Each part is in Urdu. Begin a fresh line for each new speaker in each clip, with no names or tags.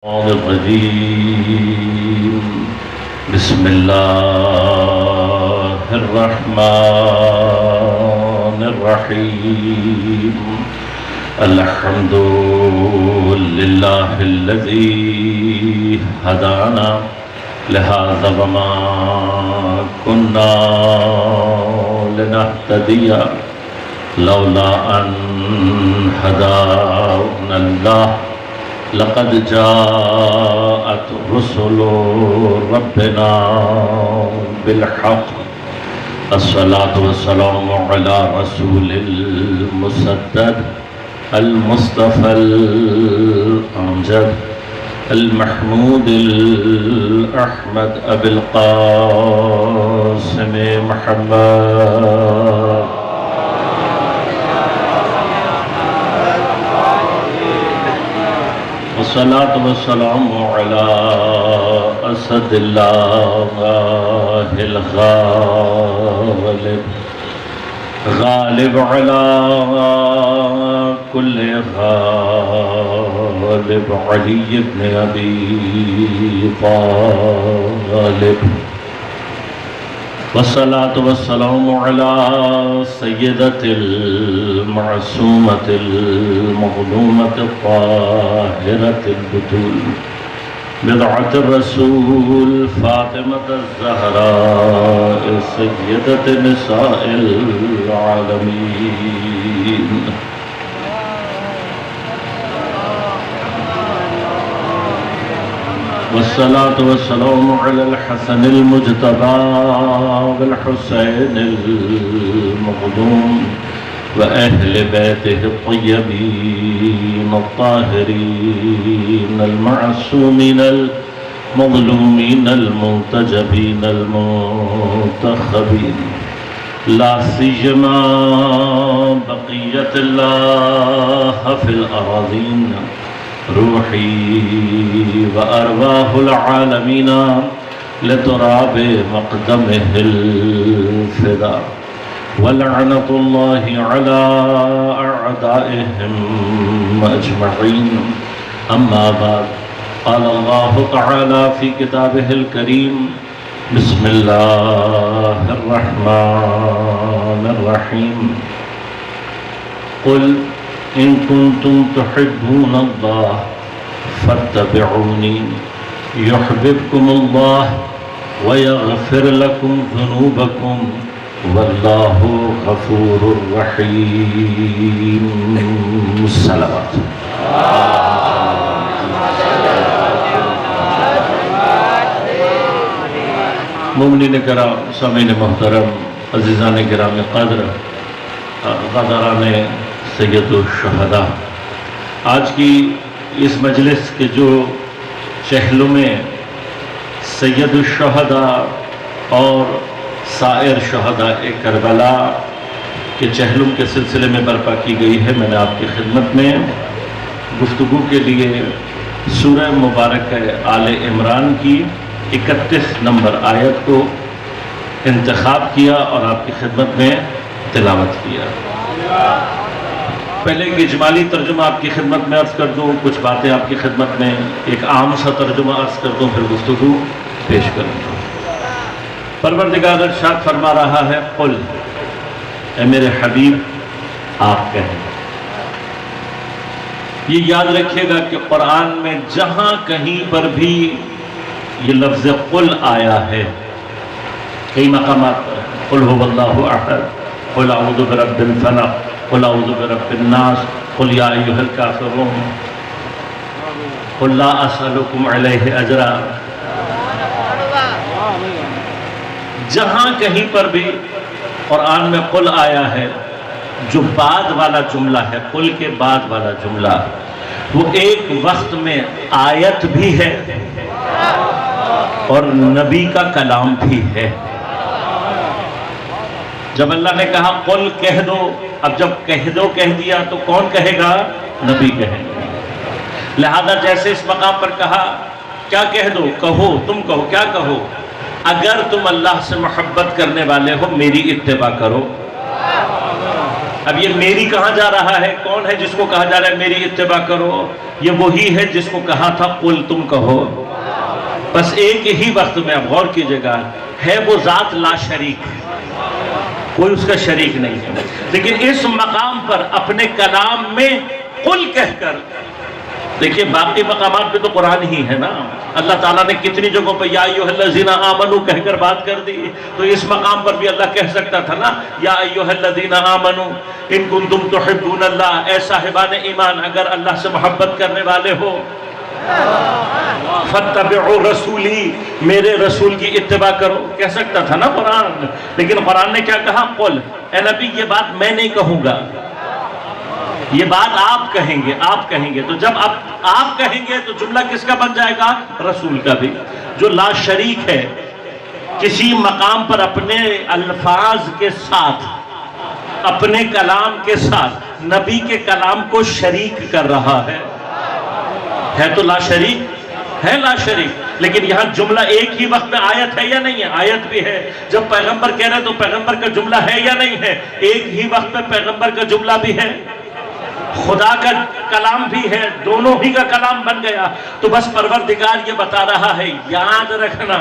الرجيم بسم الله الرحمن الرحيم الحمد لله الذي هدانا لهذا وما كنا لنهتدي لولا أن هدانا الله لقد جاءت رسل ربنا بالحق الصلاة والسلام على رسول المسدد المصطفى الأمجد المحمود الأحمد أبي القاسم محمد والصلاة والسلام على أسد الله الغالب غالب على كل غالب علي بن أبي طالب والصلاة والسلام على سيدة المعصومة المظلومة الطاهرة البتول بضعة الرسول فاطمة الزهراء سيدة نساء العالمين والصلاة والسلام على الحسن المجتبى والحسين المظلوم وأهل بيته الطيبين الطاهرين المعصومين المظلومين المنتجبين المنتخبين لا سيما بقية الله في الأراضين روحي وأرواح العالمين لتراب مقدمه الفداء ولعنة الله على أعدائهم أجمعين أما بعد قال الله تعالى في كتابه الكريم بسم الله الرحمن الرحيم قل إن كنتم تحبون الله فاتبعوني يحببكم الله ويغفر لكم ذنوبكم والله غفور رحيم الصلوات مومنین کرام سامعین محترم عزیزان کرام قدر غدران سید الشہداء آج کی اس مجلس کے جو چہلم میں سید الشہداء اور سائر شہداء کربلا کے چہلم کے سلسلے میں برپا کی گئی ہے میں نے آپ کی خدمت میں گفتگو کے لیے سورہ مبارک آل عمران کی 31 نمبر آیت کو انتخاب کیا اور آپ کی خدمت میں تلاوت کیا پہلے ایک اجمالی ترجمہ آپ کی خدمت میں عرض کر دوں کچھ باتیں آپ کی خدمت میں ایک عام سا ترجمہ عرض کر دوں پھر گفتگو پیش کروں پروردگار ارشاد فرما رہا ہے قل اے میرے حبیب آپ کہیں یہ یاد رکھیے گا کہ قرآن میں جہاں کہیں پر بھی یہ لفظ قل آیا ہے کئی مقامات پر قل هو اللہ احد قل اعوذ برب الفلق قل اعوذ برب الناس قل یا ایھا الکافرون قل لا اسألکم علیہ اجرا جہاں کہیں پر بھی قرآن میں قل آیا ہے جو بعد والا جملہ ہے قل کے بعد والا جملہ وہ ایک وقت میں آیت بھی ہے اور نبی کا کلام بھی ہے جب اللہ نے کہا قل کہہ دو اب جب کہہ دو کہہ دیا تو کون کہے گا نبی کہیں گے لہذا جیسے اس مقام پر کہا کیا کہہ دو کہو تم کہو کیا کہو اگر تم اللہ سے محبت کرنے والے ہو میری اتباع کرو اب یہ میری کہاں جا رہا ہے؟ کون ہے جس کو کہا جا رہا ہے میری اتباع کرو؟ یہ وہی ہے جس کو کہا تھا قل تم کہو. بس ایک ہی وقت میں اب غور کیجئے گا، ہے وہ ذات لا شریک، کوئی اس کا شریک نہیں ہے، لیکن اس مقام پر اپنے کلام میں قل کہہ کر، دیکھیے باقی مقامات پہ تو قرآن ہی ہے نا، اللہ تعالیٰ نے کتنی جگہوں پہ یا ایھا الذین آمنوا کہہ کر بات کر دی، تو اس مقام پر بھی اللہ کہہ سکتا تھا نا یا ایھا الذین آمنوا ان کنتم تحبون اللہ، اے صاحبان ایمان اگر اللہ سے محبت کرنے والے ہو فاتبعوا رسولی، میرے رسول کی اتباع کرو، کہہ سکتا تھا نا قرآن. لیکن قرآن نے کیا کہا؟ قل، اے نبی یہ بات میں نہیں کہوں گا، یہ بات آپ کہیں گے، آپ کہیں گے. تو جب آپ کہیں گے تو جملہ کس کا بن جائے گا؟ رسول کا بھی، جو لا شریک ہے، کسی مقام پر اپنے الفاظ کے ساتھ، اپنے کلام کے ساتھ نبی کے کلام کو شریک کر رہا ہے تو لا شریک ہے، لا شریک. لیکن یہاں جملہ ایک ہی وقت میں آیت ہے یا نہیں ہے؟ آیت بھی ہے. جب پیغمبر کہہ رہے ہیں تو پیغمبر کا جملہ ہے یا نہیں ہے؟ ایک ہی وقت میں پیغمبر کا جملہ بھی ہے، خدا کا کلام بھی ہے، دونوں ہی کا کلام بن گیا. تو بس پروردگار یہ بتا رہا ہے یاد رکھنا،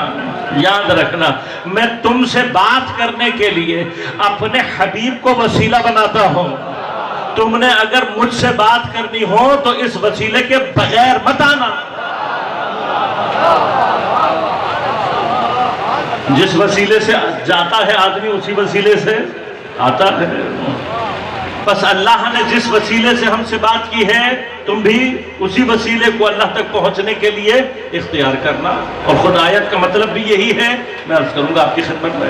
یاد رکھنا میں تم سے بات کرنے کے لیے اپنے حبیب کو وسیلہ بناتا ہوں. تم نے اگر مجھ سے بات کرنی ہو تو اس وسیلے کے بغیر مت آنا. جس وسیلے سے جاتا ہے آدمی اسی وسیلے سے آتا ہے. بس اللہ نے جس وسیلے سے ہم سے بات کی ہے تم بھی اسی وسیلے کو اللہ تک پہنچنے کے لیے اختیار کرنا. اور خود آیت کا مطلب بھی یہی ہے. میں عرض کروں گا آپ کی خدمت میں،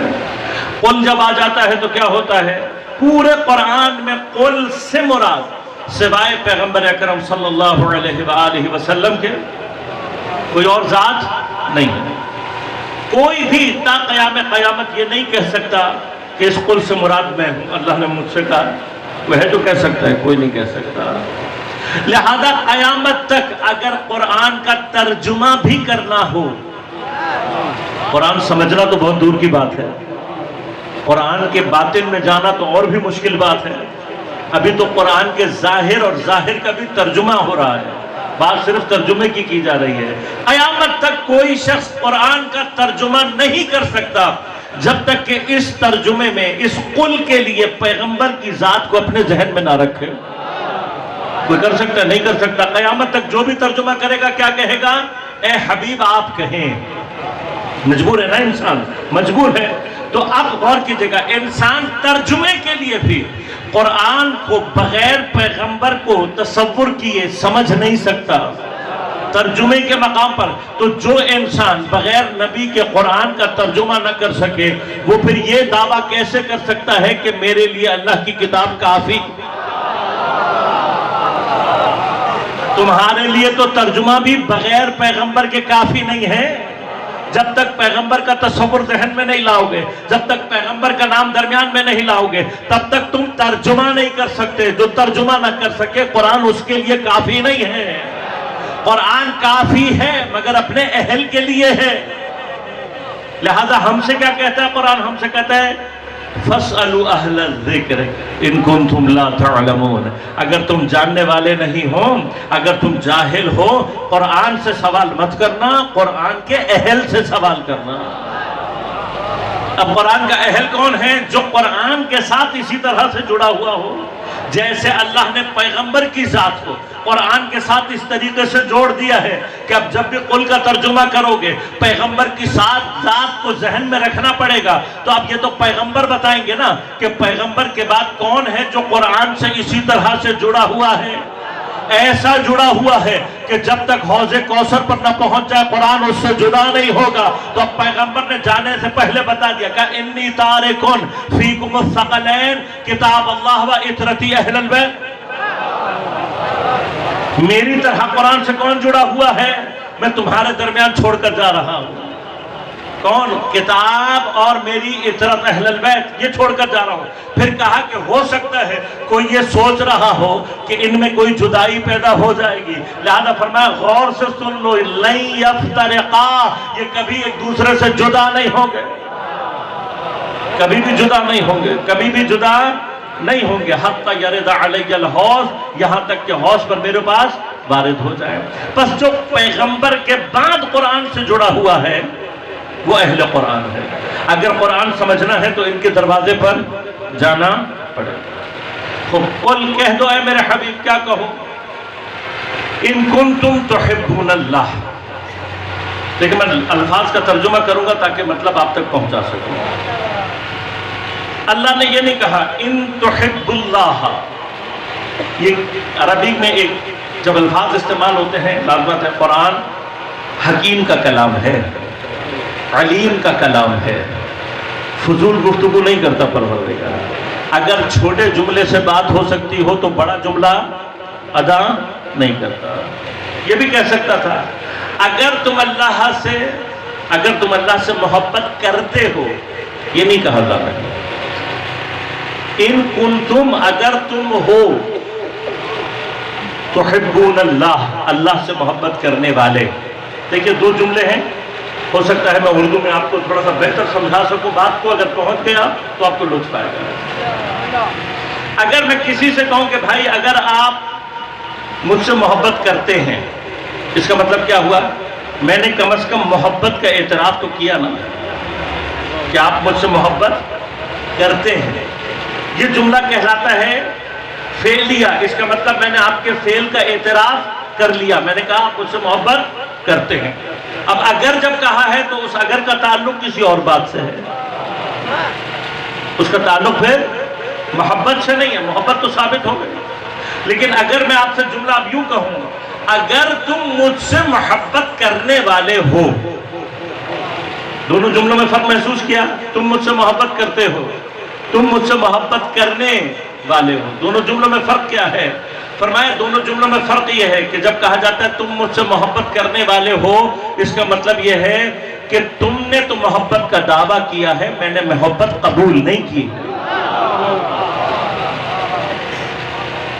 قل جب آ جاتا ہے تو کیا ہوتا ہے؟ پورے قرآن میں قل سے مراد سوائے پیغمبر اکرم صلی اللہ علیہ وآلہ وسلم کے کوئی اور ذات نہیں ہے. کوئی بھی تا قیام قیامت یہ نہیں کہہ سکتا کہ اس قل سے مراد میں ہوں. اللہ نے مجھ سے کہا، وہ ہے جو کہہ سکتا ہے، کوئی نہیں کہہ سکتا. لہذا قیامت تک اگر قرآن کا ترجمہ بھی کرنا ہو، قرآن سمجھنا تو بہت دور کی بات ہے، قرآن کے باطن میں جانا تو اور بھی مشکل بات ہے. ابھی تو قرآن کے ظاہر اور ظاہر کا بھی ترجمہ ہو رہا ہے، بات صرف ترجمے کی جا رہی ہے. قیامت تک کوئی شخص قرآن کا ترجمہ نہیں کر سکتا جب تک کہ اس ترجمے میں، اس قل کے لیے پیغمبر کی ذات کو اپنے ذہن میں نہ رکھے. کوئی کر سکتا نہیں کر سکتا. قیامت تک جو بھی ترجمہ کرے گا کیا کہے گا؟ اے حبیب آپ کہیں. مجبور ہے نا انسان، مجبور ہے. تو اب غور کیجئے گا، انسان ترجمے کے لیے بھی قرآن کو بغیر پیغمبر کو تصور کیے سمجھ نہیں سکتا. ترجمے کے مقام پر تو جو انسان بغیر نبی کے قرآن کا ترجمہ نہ کر سکے وہ پھر یہ دعویٰ کیسے کر سکتا ہے کہ میرے لیے اللہ کی کتاب کافی؟ تمہارے لیے تو ترجمہ بھی بغیر پیغمبر کے کافی نہیں ہے. جب تک پیغمبر کا تصور ذہن میں نہیں لاؤ گے، جب تک پیغمبر کا نام درمیان میں نہیں لاؤ گے، تب تک تم ترجمہ نہیں کر سکتے. جو ترجمہ نہ کر سکے قرآن اس کے لیے کافی نہیں ہے. قرآن کافی ہے مگر اپنے اہل کے لیے ہے. لہذا ہم سے کیا کہتا ہے قرآن؟ ہم سے کہتا ہے فَاسْأَلُوا أَهْلَ الذِّكْرِ إِن كُنتُمْ لَا تَعْلَمُونَ. اگر تم جاننے والے نہیں ہو، اگر تم جاہل ہو، قرآن سے سوال مت کرنا، قرآن کے اہل سے سوال کرنا. اب قرآن کا اہل کون ہے؟ جو قرآن کے ساتھ اسی طرح سے جڑا ہوا ہو. جیسے اللہ نے پیغمبر کی ذات کو قرآن کے ساتھ اس طریقے سے جوڑ دیا ہے کہ اب جب بھی قل کا ترجمہ کرو گے پیغمبر کی ساتھ ذات کو ذہن میں رکھنا پڑے گا. تو اب یہ تو پیغمبر بتائیں گے نا کہ پیغمبر کے بعد کون ہے جو قرآن سے اسی طرح سے جڑا ہوا ہے، ایسا جڑا ہوا ہے کہ جب تک حوض کوثر پر نہ پہنچ جائے قرآن اس سے جدا نہیں ہوگا. تو اب پیغمبر نے جانے سے پہلے بتا دیا کہ انی تارکن فیکم الثقلین کتاب اللہ و اطرتی اہل البیت. میری طرح قرآن سے کون جڑا ہوا ہے؟ میں تمہارے درمیان چھوڑ کر جا رہا ہوں. کون؟ کتاب اور میری اطرت اہل البیت، یہ چھوڑ کر جا رہا ہوں. پھر کہا کہ ہو سکتا ہے کوئی یہ سوچ رہا ہو کہ ان میں کوئی جدائی پیدا ہو جائے گی، لہذا فرمایا غور سے سن لو لن یفترقا، یہ کبھی ایک دوسرے سے جدا نہیں ہوں گے، کبھی بھی جدا نہیں ہوں گے، کبھی بھی جدا نہیں ہوں گے حتی یرد علی الحوض، یہاں تک کہ حوض پر میرے پاس وارد ہو جائے۔ پس جو پیغمبر کے بعد قرآن سے جڑا ہوا ہے وہ اہل قرآن ہے۔ اگر قرآن سمجھنا ہے تو ان کے دروازے پر جانا پڑے گا۔ قل کہہ دو اے میرے حبیب، کیا کہو؟ ان کنتم تحبون اللہ، لیکن میں الفاظ کا ترجمہ کروں گا تاکہ مطلب آپ تک پہنچا سکوں۔ اللہ نے یہ نہیں کہا ان تحب اللہ، یہ عربی میں ایک جب الفاظ استعمال ہوتے ہیں لازمت ہے، قرآن حکیم کا کلام ہے، علیم کا کلام ہے، فضول گفتگو نہیں کرتا پروردگار۔ اگر چھوٹے جملے سے بات ہو سکتی ہو تو بڑا جملہ ادا نہیں کرتا۔ یہ بھی کہہ سکتا تھا اگر تم اللہ سے محبت کرتے ہو، یہ نہیں کہا جا رہا۔ ان کنتم، اگر تم ہو، تحبون اللہ، اللہ سے محبت کرنے والے۔ دیکھیں دو جملے ہیں، ہو سکتا ہے میں اردو میں آپ کو تھوڑا سا بہتر سمجھا سکوں بات کو، اگر پہنچ گیا تو آپ کو لطف آئے گا۔ اگر میں کسی سے کہوں کہ بھائی اگر آپ مجھ سے محبت کرتے ہیں، اس کا مطلب کیا ہوا؟ میں نے کم از کم محبت کا اعتراف تو کیا نا کہ آپ مجھ سے محبت کرتے ہیں۔ یہ جملہ کہلاتا ہے فعلیہ، اس کا مطلب میں نے آپ کے فعل کا اعتراف کر لیا، میں نے کہا آپ مجھ سے محبت کرتے ہیں۔ اب اگر جب کہا ہے تو اس اگر کا تعلق کسی اور بات سے ہے، اس کا تعلق پھر محبت سے نہیں ہے، محبت تو ثابت ہو گئی۔ لیکن اگر میں آپ سے جملہ اب یوں کہوں، اگر تم مجھ سے محبت کرنے والے ہو، دونوں جملوں میں فرق محسوس کیا؟ تم مجھ سے محبت کرتے ہو، تم مجھ سے محبت کرنے والے ہو، دونوں جملوں میں فرق کیا ہے؟ فرمایا دونوں جملوں میں فرق یہ ہے کہ جب کہا جاتا ہے تم مجھ سے محبت کرنے والے ہو، اس کا مطلب یہ ہے کہ تم نے تو محبت کا دعویٰ کیا ہے، میں نے محبت قبول نہیں کی۔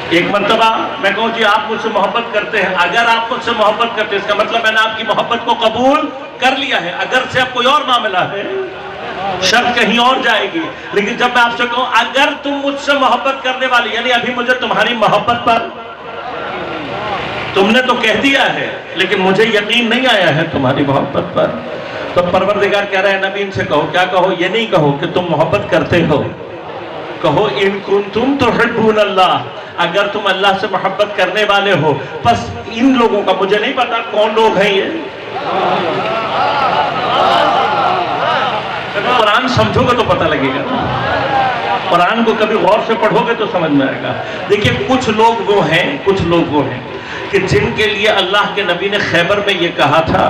ایک مرتبہ میں کہوں جی آپ مجھ سے محبت کرتے ہیں، اگر آپ مجھ سے محبت کرتے ہیں اس کا مطلب میں نے آپ کی محبت کو قبول کر لیا ہے، اگر سے اب کوئی اور معاملہ ہے، شرط کہیں اور جائے گی۔ لیکن جب میں آپ سے کہوں اگر تم مجھ سے محبت کرنے والے، یعنی ابھی مجھے تمہاری محبت پر تم نے تو کہہ دیا ہے لیکن مجھے یقین نہیں آیا ہے تمہاری محبت پر، تو پروردگار کہہ رہا ہے نبی ان سے کہو، کیا کہو؟ یہ نہیں کہو کہ تم محبت کرتے ہو، کہو ان کنتم تحبون اللہ، اگر تم اللہ سے محبت کرنے والے ہو۔ پس ان لوگوں کا مجھے نہیں پتا کون لوگ ہیں یہ، قرآن سمجھو گے تو پتہ لگے گا، قرآن کو کبھی غور سے پڑھو گے تو سمجھ میں آئے گا۔ دیکھیں کچھ لوگ وہ ہیں کہ جن کے لیے اللہ کے نبی نے خیبر میں یہ کہا تھا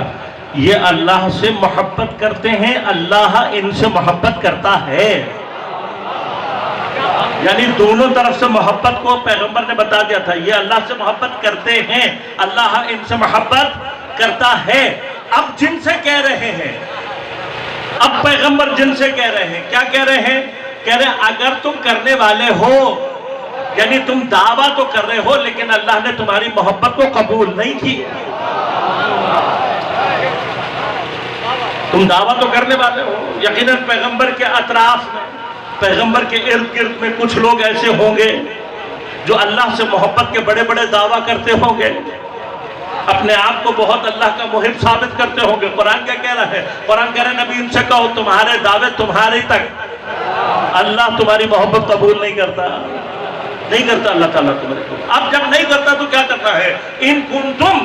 یہ اللہ سے محبت کرتے ہیں، اللہ ان سے محبت کرتا ہے، یعنی دونوں طرف سے محبت کو پیغمبر نے بتا دیا تھا، یہ اللہ سے محبت کرتے ہیں، اللہ ان سے محبت کرتا ہے۔ اب جن سے کہہ رہے ہیں، اب پیغمبر جن سے کہہ رہے ہیں، کیا کہہ رہے ہیں؟ کہہ رہے ہیں اگر تم کرنے والے ہو، یعنی تم دعویٰ تو کر رہے ہو لیکن اللہ نے تمہاری محبت کو قبول نہیں کی۔ تم دعویٰ تو کرنے والے ہو، یقیناً پیغمبر کے اطراف میں، پیغمبر کے ارد گرد میں کچھ لوگ ایسے ہوں گے جو اللہ سے محبت کے بڑے بڑے دعویٰ کرتے ہوں گے، اپنے آپ کو بہت اللہ کا محب ثابت کرتے ہوں گے۔ قرآن کیا کہہ رہا ہے؟ قرآن کہہ رہا ہے نبی ان سے کہو تمہارے دعوے تمہاری تک اللہ تمہاری محبت قبول نہیں کرتا اللہ تعالیٰ تمہارے کو۔ اب جب نہیں کرتا تو کیا کرنا ہے؟ ان کنتم،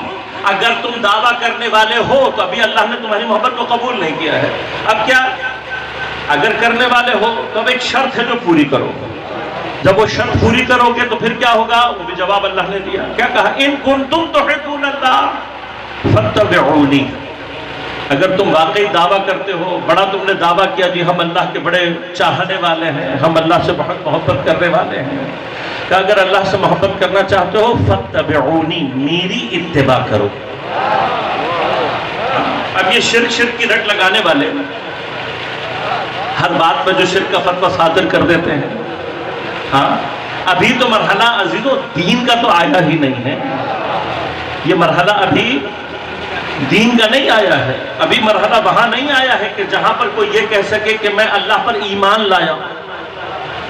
اگر تم دعویٰ کرنے والے ہو تو ابھی اللہ نے تمہاری محبت کو قبول نہیں کیا ہے۔ اب کیا؟ اگر کرنے والے ہو تو اب ایک شرط ہے جو پوری کرو، جب وہ شرط پوری کرو گے تو پھر کیا ہوگا؟ وہ بھی جواب اللہ نے دیا، کیا کہا؟ ان کنتم تحبون اللہ فاتبعونی، اگر تم واقعی دعویٰ کرتے ہو، بڑا تم نے دعویٰ کیا جی ہم اللہ کے بڑے چاہنے والے ہیں، ہم اللہ سے بہت محبت کرنے والے ہیں، کہ اگر اللہ سے محبت کرنا چاہتے ہو فاتبعونی، میری اتباع کرو۔ اب یہ شرک کی رٹ لگانے والے ہر بات میں جو شرک کا فتویٰ صادر کر دیتے ہیں، ہاں ابھی تو مرحلہ عزیزو دین کا تو آیا ہی نہیں ہے، یہ مرحلہ ابھی دین کا نہیں آیا ہے، ابھی مرحلہ وہاں نہیں آیا ہے کہ جہاں پر کوئی یہ کہہ سکے کہ میں اللہ پر ایمان لایا،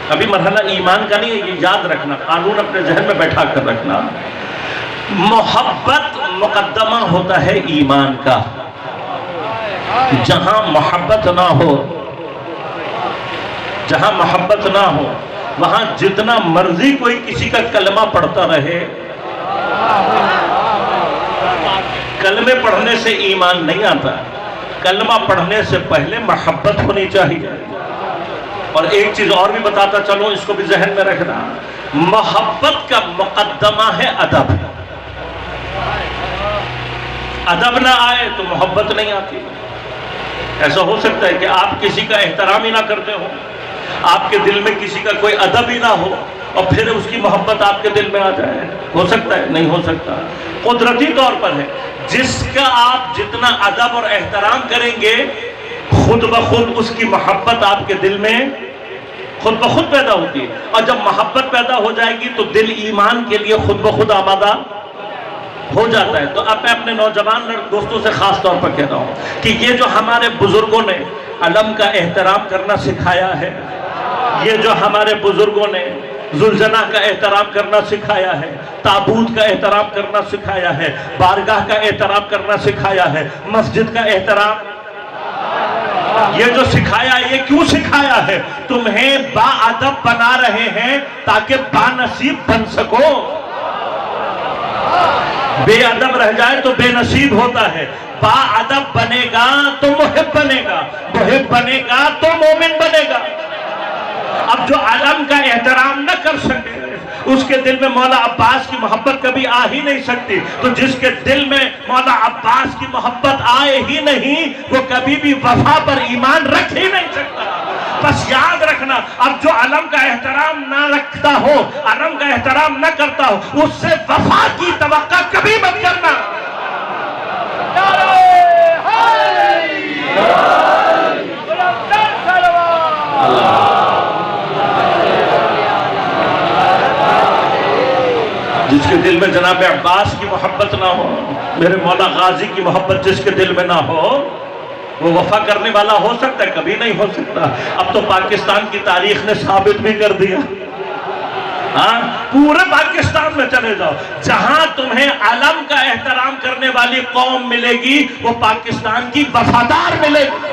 ابھی مرحلہ ایمان کا نہیں ہے، یہ یاد رکھنا، قانون اپنے ذہن میں بیٹھا کر رکھنا۔ محبت مقدمہ ہوتا ہے ایمان کا۔ جہاں محبت نہ ہو، جہاں محبت نہ ہو، وہاں جتنا مرضی کوئی کسی کا کلمہ پڑھتا رہے، کلمے پڑھنے سے ایمان نہیں آتا، کلمہ پڑھنے سے پہلے محبت ہونی چاہیے۔ اور ایک چیز اور بھی بتاتا چلو، اس کو بھی ذہن میں رکھنا، محبت کا مقدمہ ہے ادب۔ ادب نہ آئے تو محبت نہیں آتی۔ ایسا ہو سکتا ہے کہ آپ کسی کا احترام ہی نہ کرتے ہو، آپ کے دل میں کسی کا کوئی ادب ہی نہ ہو، اور پھر اس کی محبت آپ کے دل میں آ جائے؟ ہو سکتا ہے؟ نہیں ہو سکتا۔ قدرتی طور پر ہے، جس کا آپ جتنا ادب اور احترام کریں گے، خود بخود اس کی محبت آپ کے دل میں خود بخود پیدا ہوتی ہے۔ اور جب محبت پیدا ہو جائے گی تو دل ایمان کے لیے خود بخود آمادہ ہو جاتا ہے۔ تو اب میں اپنے نوجوان دوستوں سے خاص طور پر کہہ رہا ہوں کہ یہ جو ہمارے بزرگوں نے علم کا احترام کرنا سکھایا ہے، یہ جو ہمارے بزرگوں نے ذوالجناح کا احترام کرنا سکھایا ہے، تابوت کا احترام کرنا سکھایا ہے، بارگاہ کا احترام کرنا سکھایا ہے، مسجد کا احترام، یہ جو سکھایا ہے، یہ کیوں سکھایا ہے؟ تمہیں با ادب بنا رہے ہیں تاکہ با نصیب بن سکو۔ بے ادب رہ جائے تو بے نصیب ہوتا ہے، با ادب بنے گا تو محب بنے گا، محب بنے گا تو مومن بنے گا۔ اب جو علم کا احترام نہ کر سکے، اس کے دل میں مولا عباس کی محبت کبھی آ ہی نہیں سکتی۔ تو جس کے دل میں مولا عباس کی محبت آئے ہی نہیں، وہ کبھی بھی وفا پر ایمان رکھ ہی نہیں سکتا۔ بس یاد رکھنا، اب جو علم کا احترام نہ رکھتا ہو، علم کا احترام نہ کرتا ہو، اس سے وفا کی توقع کبھی مت کرنا۔ جس کے دل میں جناب عباس کی محبت نہ ہو، میرے مولا غازی کی محبت جس کے دل میں نہ ہو، وہ وفا کرنے والا ہو سکتا ہے؟ کبھی نہیں ہو سکتا۔ اب تو پاکستان کی تاریخ نے ثابت بھی کر دیا۔ ہاں، پورے پاکستان میں چلے جاؤ، جہاں تمہیں علم کا احترام کرنے والی قوم ملے گی، وہ پاکستان کی وفادار ملے گی،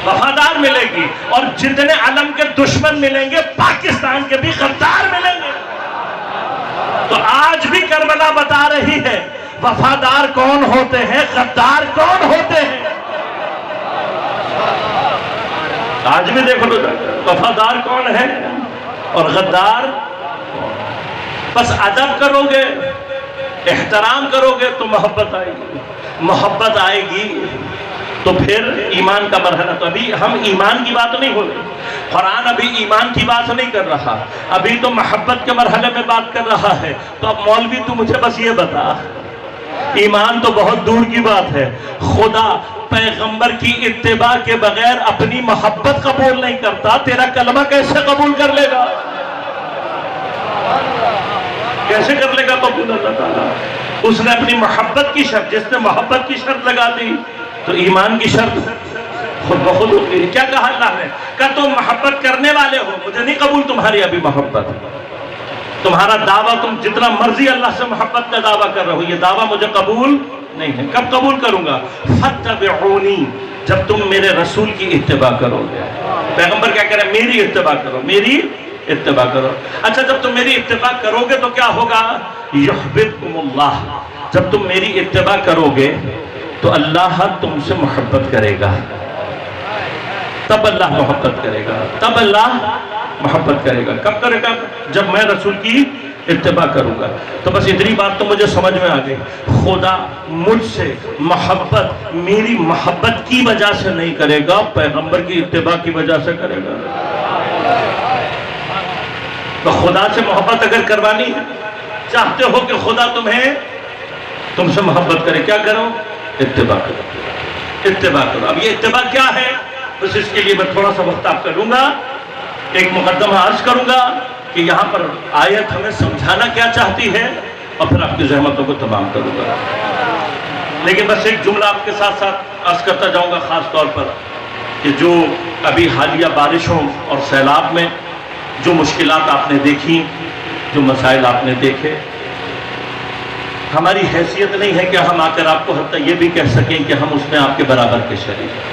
وفادار ملے گی۔ اور جتنے علم کے دشمن ملیں گے، پاکستان کے بھی غدار ملیں گے۔ تو آج بھی کربلا بتا رہی ہے، وفادار کون ہوتے ہیں، غدار کون ہوتے ہیں۔ آج بھی دیکھو وفادار کون ہے اور غدار۔ بس ادب کرو گے، احترام کرو گے تو محبت آئے گی، محبت آئے گی تو پھر ایمان کا مرحلہ۔ تو ابھی ہم ایمان کی بات نہیں ہو رہی، قرآن ابھی ایمان کی بات نہیں کر رہا، ابھی تو محبت کے مرحلے میں بات کر رہا ہے۔ تو اب مولوی تو مجھے بس یہ بتا، ایمان تو بہت دور کی بات ہے، خدا پیغمبر کی اتباع کے بغیر اپنی محبت قبول نہیں کرتا، تیرا کلمہ کیسے قبول کر لے گا؟ کیسے کر لے گا قبول اللہ تعالیٰ؟ اس نے اپنی محبت کی شرط، جس نے محبت کی شرط لگا دی تو ایمان کی شرط خود بخود ہوگی۔ کیا کہا اللہ نے؟ کہ تم محبت کرنے والے ہو، مجھے نہیں قبول تمہاری ابھی محبت، تمہارا دعویٰ، تم جتنا مرضی اللہ سے محبت کا دعویٰ کر رہے ہو، یہ دعویٰ مجھے قبول نہیں ہے۔ کب قبول کروں گا؟ فَاتَّبِعُونِي، جب تم میرے رسول کی اتباع کرو گے۔ پیغمبر کیا کہہ رہے ہیں؟ میری اتباع کرو، میری اتباع کرو۔ اچھا، جب تم میری اتباع کرو گے تو کیا ہوگا؟ یحببکم اللہ، جب تم میری اتباع کرو گے تو اللہ تم سے محبت کرے گا، تب اللہ محبت کرے گا، تب اللہ محبت کرے گا۔ کب کرے گا؟ جب میں رسول کی اتباع کروں گا۔ تو بس اتنی بات تو مجھے سمجھ میں آ گئی، خدا مجھ سے محبت میری محبت کی وجہ سے نہیں کرے گا، پیغمبر کی اتباع کی وجہ سے کرے گا۔ تو خدا سے محبت اگر کروانی ہے، چاہتے ہو کہ خدا تم سے محبت کرے، کیا کرو؟ اتباع کرو، اتباع کرو۔ اب یہ اتباع کیا ہے؟ بس اس کے لیے میں تھوڑا سا وقت آپ کا لوں گا، ایک مقدمہ عرض کروں گا کہ یہاں پر آیت ہمیں سمجھانا کیا چاہتی ہے، اور پھر آپ کی زحمتوں کو تمام کروں گا۔ لیکن بس ایک جملہ آپ کے ساتھ ساتھ عرض کرتا جاؤں گا خاص طور پر کہ جو ابھی حالیہ بارشوں اور سیلاب میں جو مشکلات آپ نے دیکھی، جو مسائل آپ نے دیکھے، ہماری حیثیت نہیں ہے کہ ہم آ کر آپ کو حتیٰ یہ بھی کہہ سکیں کہ ہم اس میں آپ کے برابر کے شریک ہیں،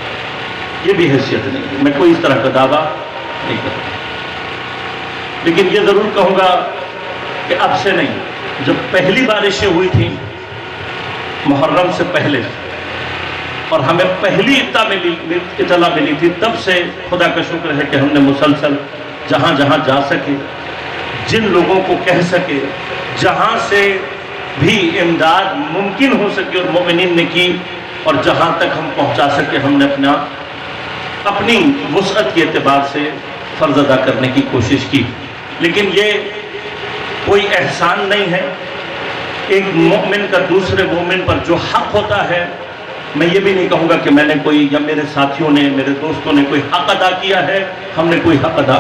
یہ بھی حیثیت نہیں ہے، میں کوئی اس طرح کا دعویٰ نہیں کرتا، لیکن یہ ضرور کہوں گا کہ اب سے نہیں، جب پہلی بارشیں ہوئی تھیں محرم سے پہلے اور ہمیں پہلی اطلاع ملی تھی، تب سے خدا کا شکر ہے کہ ہم نے مسلسل جہاں جہاں جا سکے، جن لوگوں کو کہہ سکے، جہاں سے بھی امداد ممکن ہو سکے اور مومنین نے کی، اور جہاں تک ہم پہنچا سکے ہم نے اپنی وسعت کے اعتبار سے فرض ادا کرنے کی کوشش کی۔ لیکن یہ کوئی احسان نہیں ہے، ایک مومن کا دوسرے مومن پر جو حق ہوتا ہے، میں یہ بھی نہیں کہوں گا کہ میں نے کوئی یا میرے ساتھیوں نے، میرے دوستوں نے کوئی حق ادا کیا ہے، ہم نے کوئی حق ادا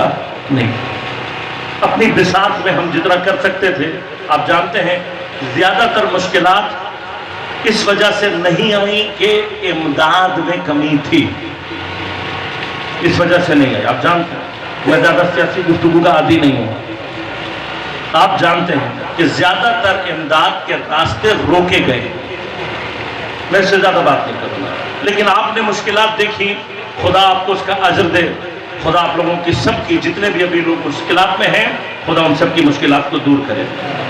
نہیں کیا۔ اپنی بساط میں ہم جتنا کر سکتے تھے، آپ جانتے ہیں زیادہ تر مشکلات اس وجہ سے نہیں آئی کہ امداد میں کمی تھی، اس وجہ سے نہیں آئی۔ آپ جانتے ہیں میں زیادہ سیاسی گفتگو کا عادی نہیں ہوں، آپ جانتے ہیں کہ زیادہ تر امداد کے راستے روکے گئے، میں اس سے زیادہ بات نہیں کروں گا، لیکن آپ نے مشکلات دیکھی، خدا آپ کو اس کا اجر دے، خدا آپ لوگوں کی سب کی، جتنے بھی ابھی لوگ مشکلات میں ہیں، خدا ان سب کی مشکلات کو دور کرے۔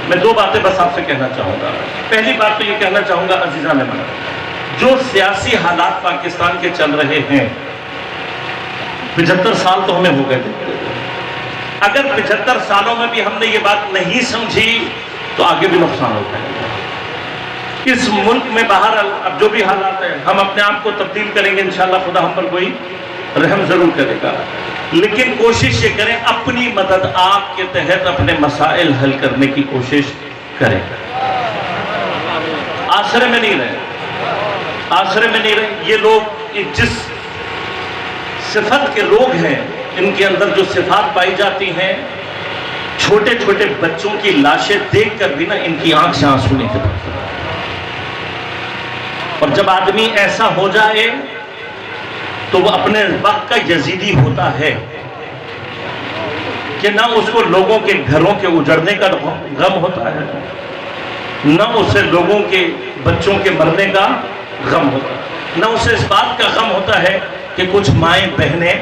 میں دو باتیں بس آپ سے کہنا چاہوں گا۔ پہلی بات تو یہ کہنا چاہوں گا عزیزان من، جو سیاسی حالات پاکستان کے چل رہے ہیں، 75 سال تو ہمیں ہو گئے تھے، اگر 75 سالوں میں بھی ہم نے یہ بات نہیں سمجھی تو آگے بھی نقصان ہوتا ہے۔ اس ملک میں بہرحال اب جو بھی حالات ہیں، ہم اپنے آپ کو تبدیل کریں گے، انشاءاللہ خدا ہم پر کوئی رحم ضرور کرے گا، لیکن کوشش یہ کریں اپنی مدد آپ کے تحت اپنے مسائل حل کرنے کی کوشش کریں، آسرے میں نہیں رہے، آسرے میں نہیں رہے۔ یہ لوگ جس صفت کے لوگ ہیں، ان کے اندر جو صفات پائی جاتی ہیں، چھوٹے چھوٹے بچوں کی لاشیں دیکھ کر بھی نا ان کی آنکھ سے آنسو نکلتے ہیں، اور جب آدمی ایسا ہو جائے تو وہ اپنے وقت کا یزیدی ہوتا ہے کہ نہ اس کو لوگوں کے گھروں کے اجڑنے کا غم ہوتا ہے، نہ اسے لوگوں کے بچوں کے مرنے کا غم ہوتا ہے، نہ اسے اس بات کا غم ہوتا ہے کہ کچھ مائیں بہنیں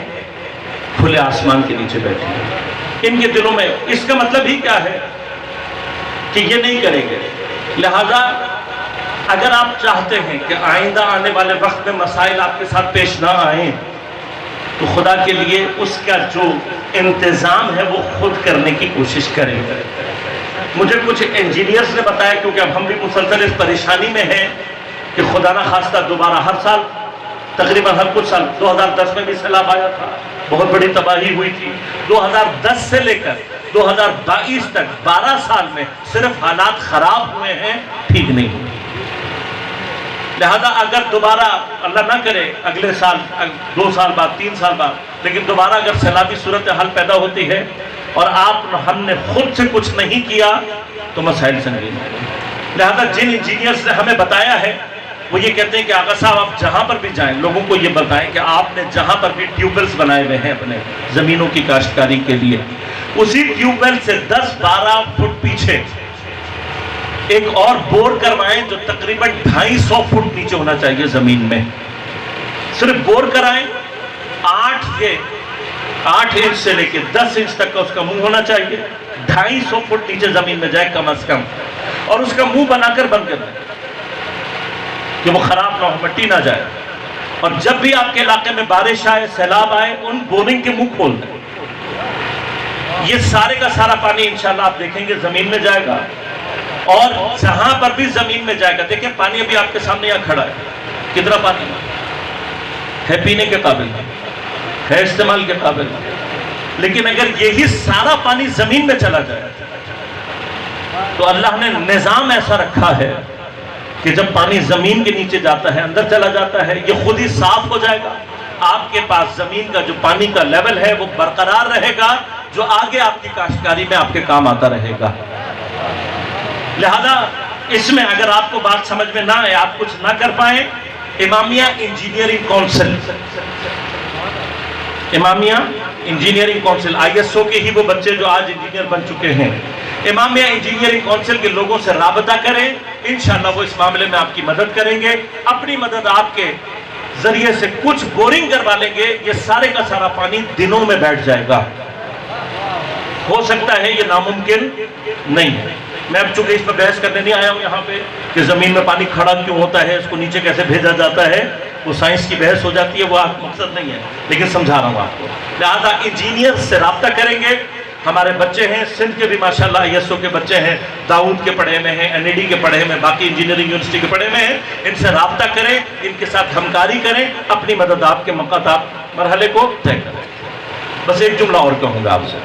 کھلے آسمان کے نیچے بیٹھی ہیں۔ ان کے دلوں میں اس کا مطلب ہی کیا ہے کہ یہ نہیں کریں گے۔ لہذا اگر آپ چاہتے ہیں کہ آئندہ آنے والے وقت میں مسائل آپ کے ساتھ پیش نہ آئیں تو خدا کے لیے اس کا جو انتظام ہے وہ خود کرنے کی کوشش کریں۔ مجھے کچھ انجینئرز نے بتایا، کیونکہ اب ہم بھی مسلسل اس پریشانی میں ہیں کہ خدا نہ خواستہ دوبارہ ہر سال، تقریباً ہر کچھ سال، 2010 میں بھی سیلاب آیا تھا، بہت بڑی تباہی ہوئی تھی، 2010 سے لے کر 2022 تک 12 سال میں صرف حالات خراب ہوئے ہیں، ٹھیک نہیں ہوئے۔ لہذا اگر دوبارہ اللہ نہ کرے اگلے سال، 2 سال بعد، 3 سال بعد، لیکن دوبارہ اگر سیلابی صورتحال پیدا ہوتی ہے اور ہم نے خود سے کچھ نہیں کیا تو مسائل سنگین ہیں۔ لہذا جن انجینئرز نے ہمیں بتایا ہے وہ یہ کہتے ہیں کہ آقا صاحب آپ جہاں پر بھی جائیں، لوگوں کو یہ بتائیں کہ آپ نے جہاں پر بھی ٹیوب ویلز بنائے ہوئے ہیں اپنے زمینوں کی کاشتکاری کے لیے، اسی ٹیوب ویل سے 10-12 فٹ پیچھے ایک اور بور کروائیں جو تقریباً 250 فٹ نیچے ہونا چاہیے زمین میں، صرف بور کرائیں، 8 انچ سے لے کے 10 انچ تک کا اس کا منہ ہونا چاہیے، 250 فٹ نیچے زمین میں جائے کم از کم، اور اس کا منہ بنا کر بند کر دیں کہ وہ خراب نہ ہو، مٹی نہ جائے، اور جب بھی آپ کے علاقے میں بارش آئے، سیلاب آئے، ان بورنگ کے منہ کھول دیں۔ یہ سارے کا سارا پانی انشاءاللہ آپ دیکھیں گے زمین میں جائے گا، اور جہاں پر بھی زمین میں جائے گا، دیکھیں پانی ابھی آپ کے سامنے یہاں کھڑا ہے، کتنا پانی ہے پینے کے قابل، ہے استعمال کے قابل، لیکن اگر یہی سارا پانی زمین میں چلا جائے تو اللہ نے نظام ایسا رکھا ہے کہ جب پانی زمین کے نیچے جاتا ہے، اندر چلا جاتا ہے، یہ خود ہی صاف ہو جائے گا، آپ کے پاس زمین کا جو پانی کا لیول ہے وہ برقرار رہے گا، جو آگے آپ کی کاشتکاری میں آپ کے کام آتا رہے گا۔ لہذا اس میں اگر آپ کو بات سمجھ میں نہ آئے، آپ کچھ نہ کر پائیں، امامیہ engineering council امامیہ engineering council ISO کے ہی وہ بچے جو آج انجینئر بن چکے ہیں، امامیہ انجینئرنگ کونسل کے لوگوں سے رابطہ کریں، انشاءاللہ وہ اس معاملے میں آپ کی مدد کریں گے. اپنی مدد آپ کے ذریعے سے کچھ بورنگ کروا لیں گے، یہ سارے کا سارا پانی دنوں میں بیٹھ جائے گا. ہو سکتا ہے یہ ناممکن نہیں ہے. میں اب چونکہ اس پر بحث کرنے نہیں آیا ہوں یہاں پہ کہ زمین میں پانی کھڑا کیوں ہوتا ہے، اس کو نیچے کیسے بھیجا جاتا ہے، وہ سائنس کی بحث ہو جاتی ہے، وہ مقصد نہیں ہے، لیکن سمجھا رہا ہوں آپ کو. لہذا انجینئر سے رابطہ کریں گے. ہمارے بچے ہیں سندھ کے بھی ماشاءاللہ ISO کے بچے ہیں، داؤد کے پڑھے میں ہیں، NAD کے پڑھے میں، باقی انجینئرنگ یونیورسٹی کے پڑھے میں ہیں. ان سے رابطہ کریں، ان کے ساتھ ہمکاری کریں، اپنی مدد آپ کے مقاطعات مرحلے کو طے کریں. بس ایک جملہ اور کہوں گا آپ سے.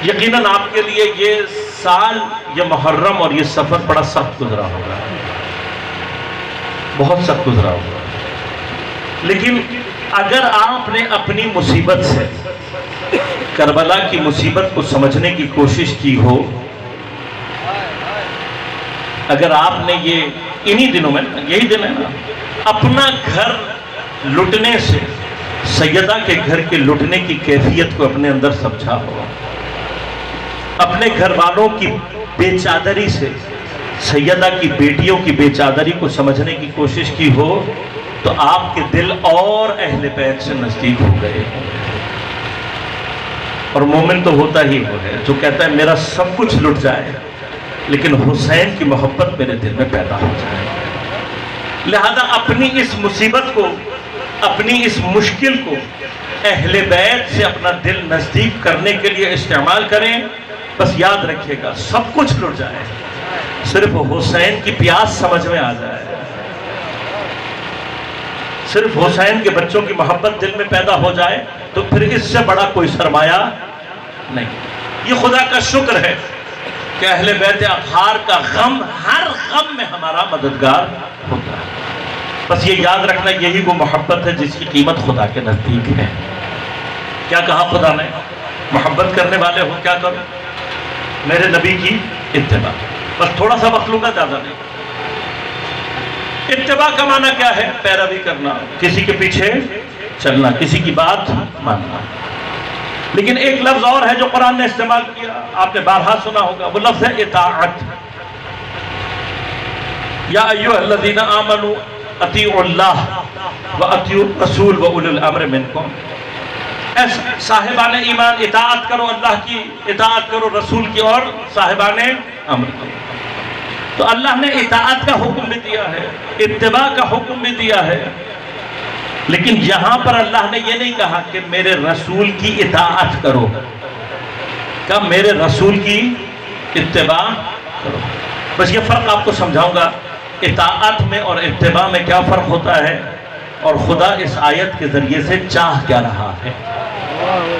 یقیناً آپ کے لیے یہ سال، یہ محرم اور یہ سفر بڑا سخت گزرا ہوگا، بہت سخت گزرا ہوگا. لیکن اگر آپ نے اپنی مصیبت سے کربلا کی مصیبت کو سمجھنے کی کوشش کی ہو، اگر آپ نے یہ انہی دنوں میں، یہی دن ہے نا، اپنا گھر لٹنے سے سیدہ کے گھر کے لٹنے کی کیفیت کو اپنے اندر سمجھا ہو، اپنے گھر والوں کی بے چادری سے سیدہ کی بیٹیوں کی بے چادری کو سمجھنے کی کوشش کی ہو، تو آپ کے دل اور اہل بیت سے نزدیک ہو گئے. اور مومن تو ہوتا ہی وہ ہے جو کہتا ہے میرا سب کچھ لٹ جائے لیکن حسین کی محبت میرے دل میں پیدا ہو جائے. لہذا اپنی اس مصیبت کو، اپنی اس مشکل کو اہل بیت سے اپنا دل نزدیک کرنے کے لیے استعمال کریں. بس یاد رکھیے گا سب کچھ لٹ جائے، صرف حسین کی پیاس سمجھ میں آ جائے، صرف حسین کے بچوں کی محبت دل میں پیدا ہو جائے، تو پھر اس سے بڑا کوئی سرمایہ نہیں. یہ خدا کا شکر ہے کہ اہل بیت اطہار کا غم ہر غم میں ہمارا مددگار ہوتا ہے. بس یہ یاد رکھنا یہی وہ محبت ہے جس کی قیمت خدا کے نزدیک ہے. کیا کہا خدا نے؟ محبت کرنے والے ہو کیا کرو؟ میرے نبی کی اتباع. بس تھوڑا سا وقت لوں گا، زیادہ نہیں. اتباع کا معنی کیا ہے؟ پیروی کرنا، کسی کے پیچھے چلنا، کسی کی بات ماننا. لیکن ایک لفظ اور ہے جو قرآن نے استعمال کیا، آپ نے بارہا سنا ہوگا، وہ لفظ ہے اطاعت. یا ایھا الذین آمنوا اطیعوا اللہ واطیعوا الرسول واولی الامر منکم. صاحبان ایمان اطاعت کرو، اللہ کی اطاعت کرو، رسول کی، اور صاحبان امر کرو. تو اللہ نے اطاعت کا حکم بھی دیا ہے، اتباع کا حکم بھی دیا ہے. لیکن یہاں پر اللہ نے یہ نہیں کہا کہ میرے رسول کی اطاعت کرو، کہ میرے رسول کی اتباع کرو. بس یہ فرق آپ کو سمجھاؤں گا، اطاعت میں اور اتباع میں کیا فرق ہوتا ہے، اور خدا اس آیت کے ذریعے سے چاہ کیا رہا ہے،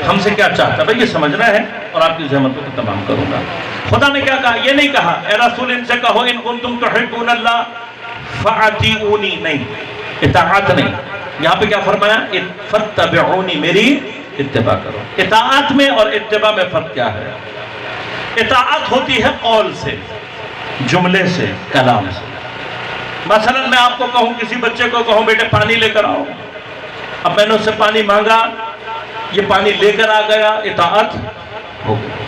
ہم سے کیا چاہتا ہے. بھائی یہ سمجھنا ہے اور آپ کی زحمتوں کو تمام کروں گا. خدا نے کیا کہا؟ یہ نہیں کہا اے رسول ان سے کہو ان کنتم تحبون اللہ فاطیعونی، نہیں، اطاعت نہیں. یہاں پہ کیا فرمایا؟ فاتبعونی، میری اتباع کرو. اطاعت میں اور اتباع میں فرق کیا ہے؟ اطاعت ہوتی ہے قول سے، جملے سے، کلام سے. مثلا میں آپ کو کہوں، کسی بچے کو کہوں بیٹے پانی لے کر آؤ، اب میں نے اس سے پانی مانگا، یہ پانی لے کر آ گیا، اطاعت ہو گئی.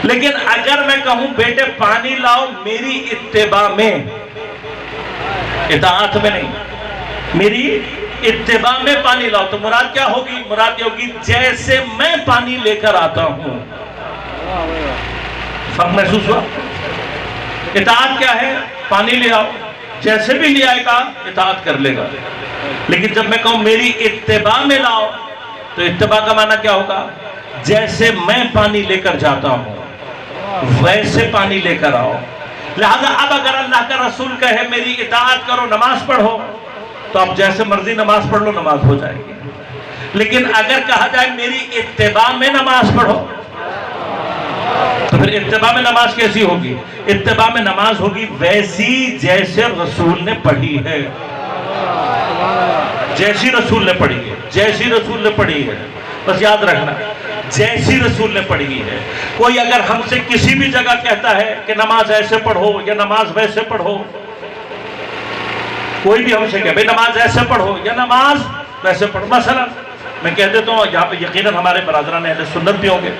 لیکن اگر میں کہوں بیٹے پانی لاؤ میری اتباع میں، اطاعت میں نہیں، میری اتباع میں پانی لاؤ، تو مراد کیا ہوگی؟ مراد یہ ہوگی جیسے میں پانی لے کر آتا ہوں. فرق محسوس ہوا؟ اطاعت کیا ہے؟ پانی لے آؤ، جیسے بھی لے آئے گا اطاعت کر لے گا. لیکن جب میں کہوں میری اتباع میں لاؤ، تو اتباع کا معنی کیا ہوگا؟ جیسے میں پانی لے کر جاتا ہوں ویسے پانی لے کر آؤ. لہذا اب اگر اللہ کا رسول کہے میری اطاعت کرو، نماز پڑھو، تو آپ جیسے مرضی نماز پڑھ لو، نماز ہو جائے گی. لیکن اگر کہا جائے میری اتباع میں نماز پڑھو، تو پھر اتباع میں نماز کیسی ہوگی؟ اتباع میں نماز ہوگی ویسی جیسے رسول نے پڑھی ہے، جیسی رسول نے پڑھی ہے، جیسی رسول نے پڑھی ہے. بس یاد رکھنا جیسی رسول نے پڑھی ہے. کوئی اگر ہم سے کسی بھی جگہ کہتا ہے کہ نماز ایسے پڑھو یا نماز ویسے پڑھو، کوئی بھی ہم سے کہے بھئی نماز ایسے پڑھو یا نماز ویسے پڑھو، مثلا میں کہہ دیتا ہوں یہاں پہ یقیناً ہمارے برادران اہل سنت بھی ہوں گے.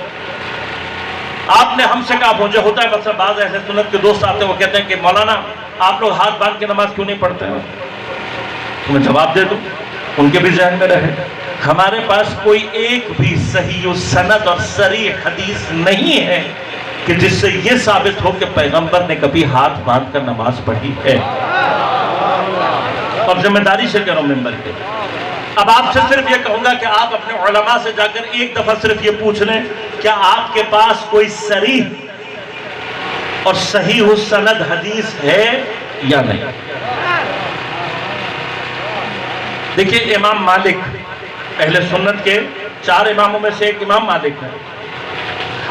آپ نے ہم سے کہا مجھے ہوتا ہے مثلا بعض اہل سنت کے دوست آتے ہیں وہ کہتے ہیں کہ مولانا آپ لوگ ہاتھ باندھ کے نماز کیوں نہیں پڑھتے ہیں؟ تو میں جواب دے دوں ان کے بھی ذہن میں رہے ہمارے پاس کوئی ایک بھی صحیح و سند اور صریح حدیث نہیں ہے کہ جس سے یہ ثابت ہو کہ پیغمبر نے کبھی ہاتھ باندھ کر نماز پڑھی ہے. اور ذمہ داری سے کہہ رہا ہوں ممبر کے. اب آپ سے صرف یہ کہوں گا کہ آپ اپنے علماء سے جا کر ایک دفعہ صرف یہ پوچھ لیں کیا آپ کے پاس کوئی صریح اور صحیح و سند حدیث ہے یا نہیں. دیکھیے امام مالک اہل سنت کے 4 اماموں میں سے ایک امام مالک ہے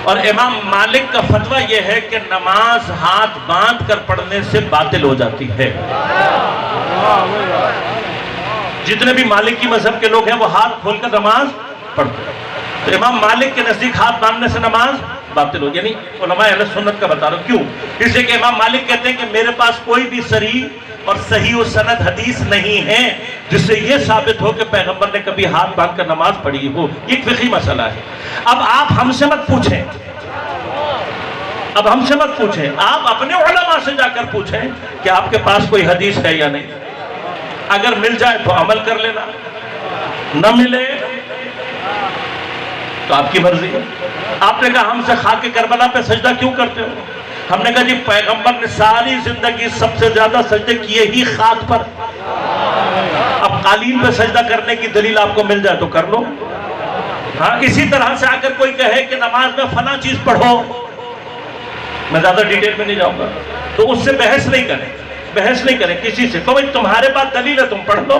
اور امام مالک کا فتویٰ یہ ہے کہ نماز ہاتھ باندھ کر پڑھنے سے باطل ہو جاتی ہے. جتنے بھی مالکی مذہب کے لوگ ہیں وہ ہاتھ کھول کر نماز پڑھتے ہیں. تو امام مالک کے نزدیک ہاتھ باندھنے سے نماز باطل ہو, یعنی علماء اہل سنت کا بتا رہا ہوں. کیوں؟ اس لیے کہ امام مالک کہتے ہیں کہ میرے پاس کوئی بھی صریح اور صحیح و سند حدیث نہیں ہے جس سے یہ ثابت ہو کہ پیغمبر نے کبھی ہاتھ باندھ کر نماز پڑھی ہو. یہ ایک فقہی مسئلہ ہے. اب آپ ہم سے مت پوچھیں, آپ اپنے علماء سے جا کر پوچھیں کہ آپ کے پاس کوئی حدیث ہے یا نہیں. اگر مل جائے تو عمل کر لینا, نہ ملے تو آپ کی مرضی ہے. آپ نے کہا ہم سے خاک کربلا پہ سجدہ کیوں کرتے ہو؟ ہم نے کہا جی پیغمبر نے ساری زندگی سب سے زیادہ سجدے کیے ہی خاک پر. اب قالین پہ سجدہ کرنے کی دلیل آپ کو مل جائے تو کر لو. ہاں اسی طرح سے اگر کوئی کہے کہ نماز میں فلاں چیز پڑھو, میں زیادہ ڈیٹیل میں نہیں جاؤں گا, تو اس سے بحث نہیں کریں کسی سے. تو بھائی تمہارے پاس دلیل ہے تم پڑھ لو.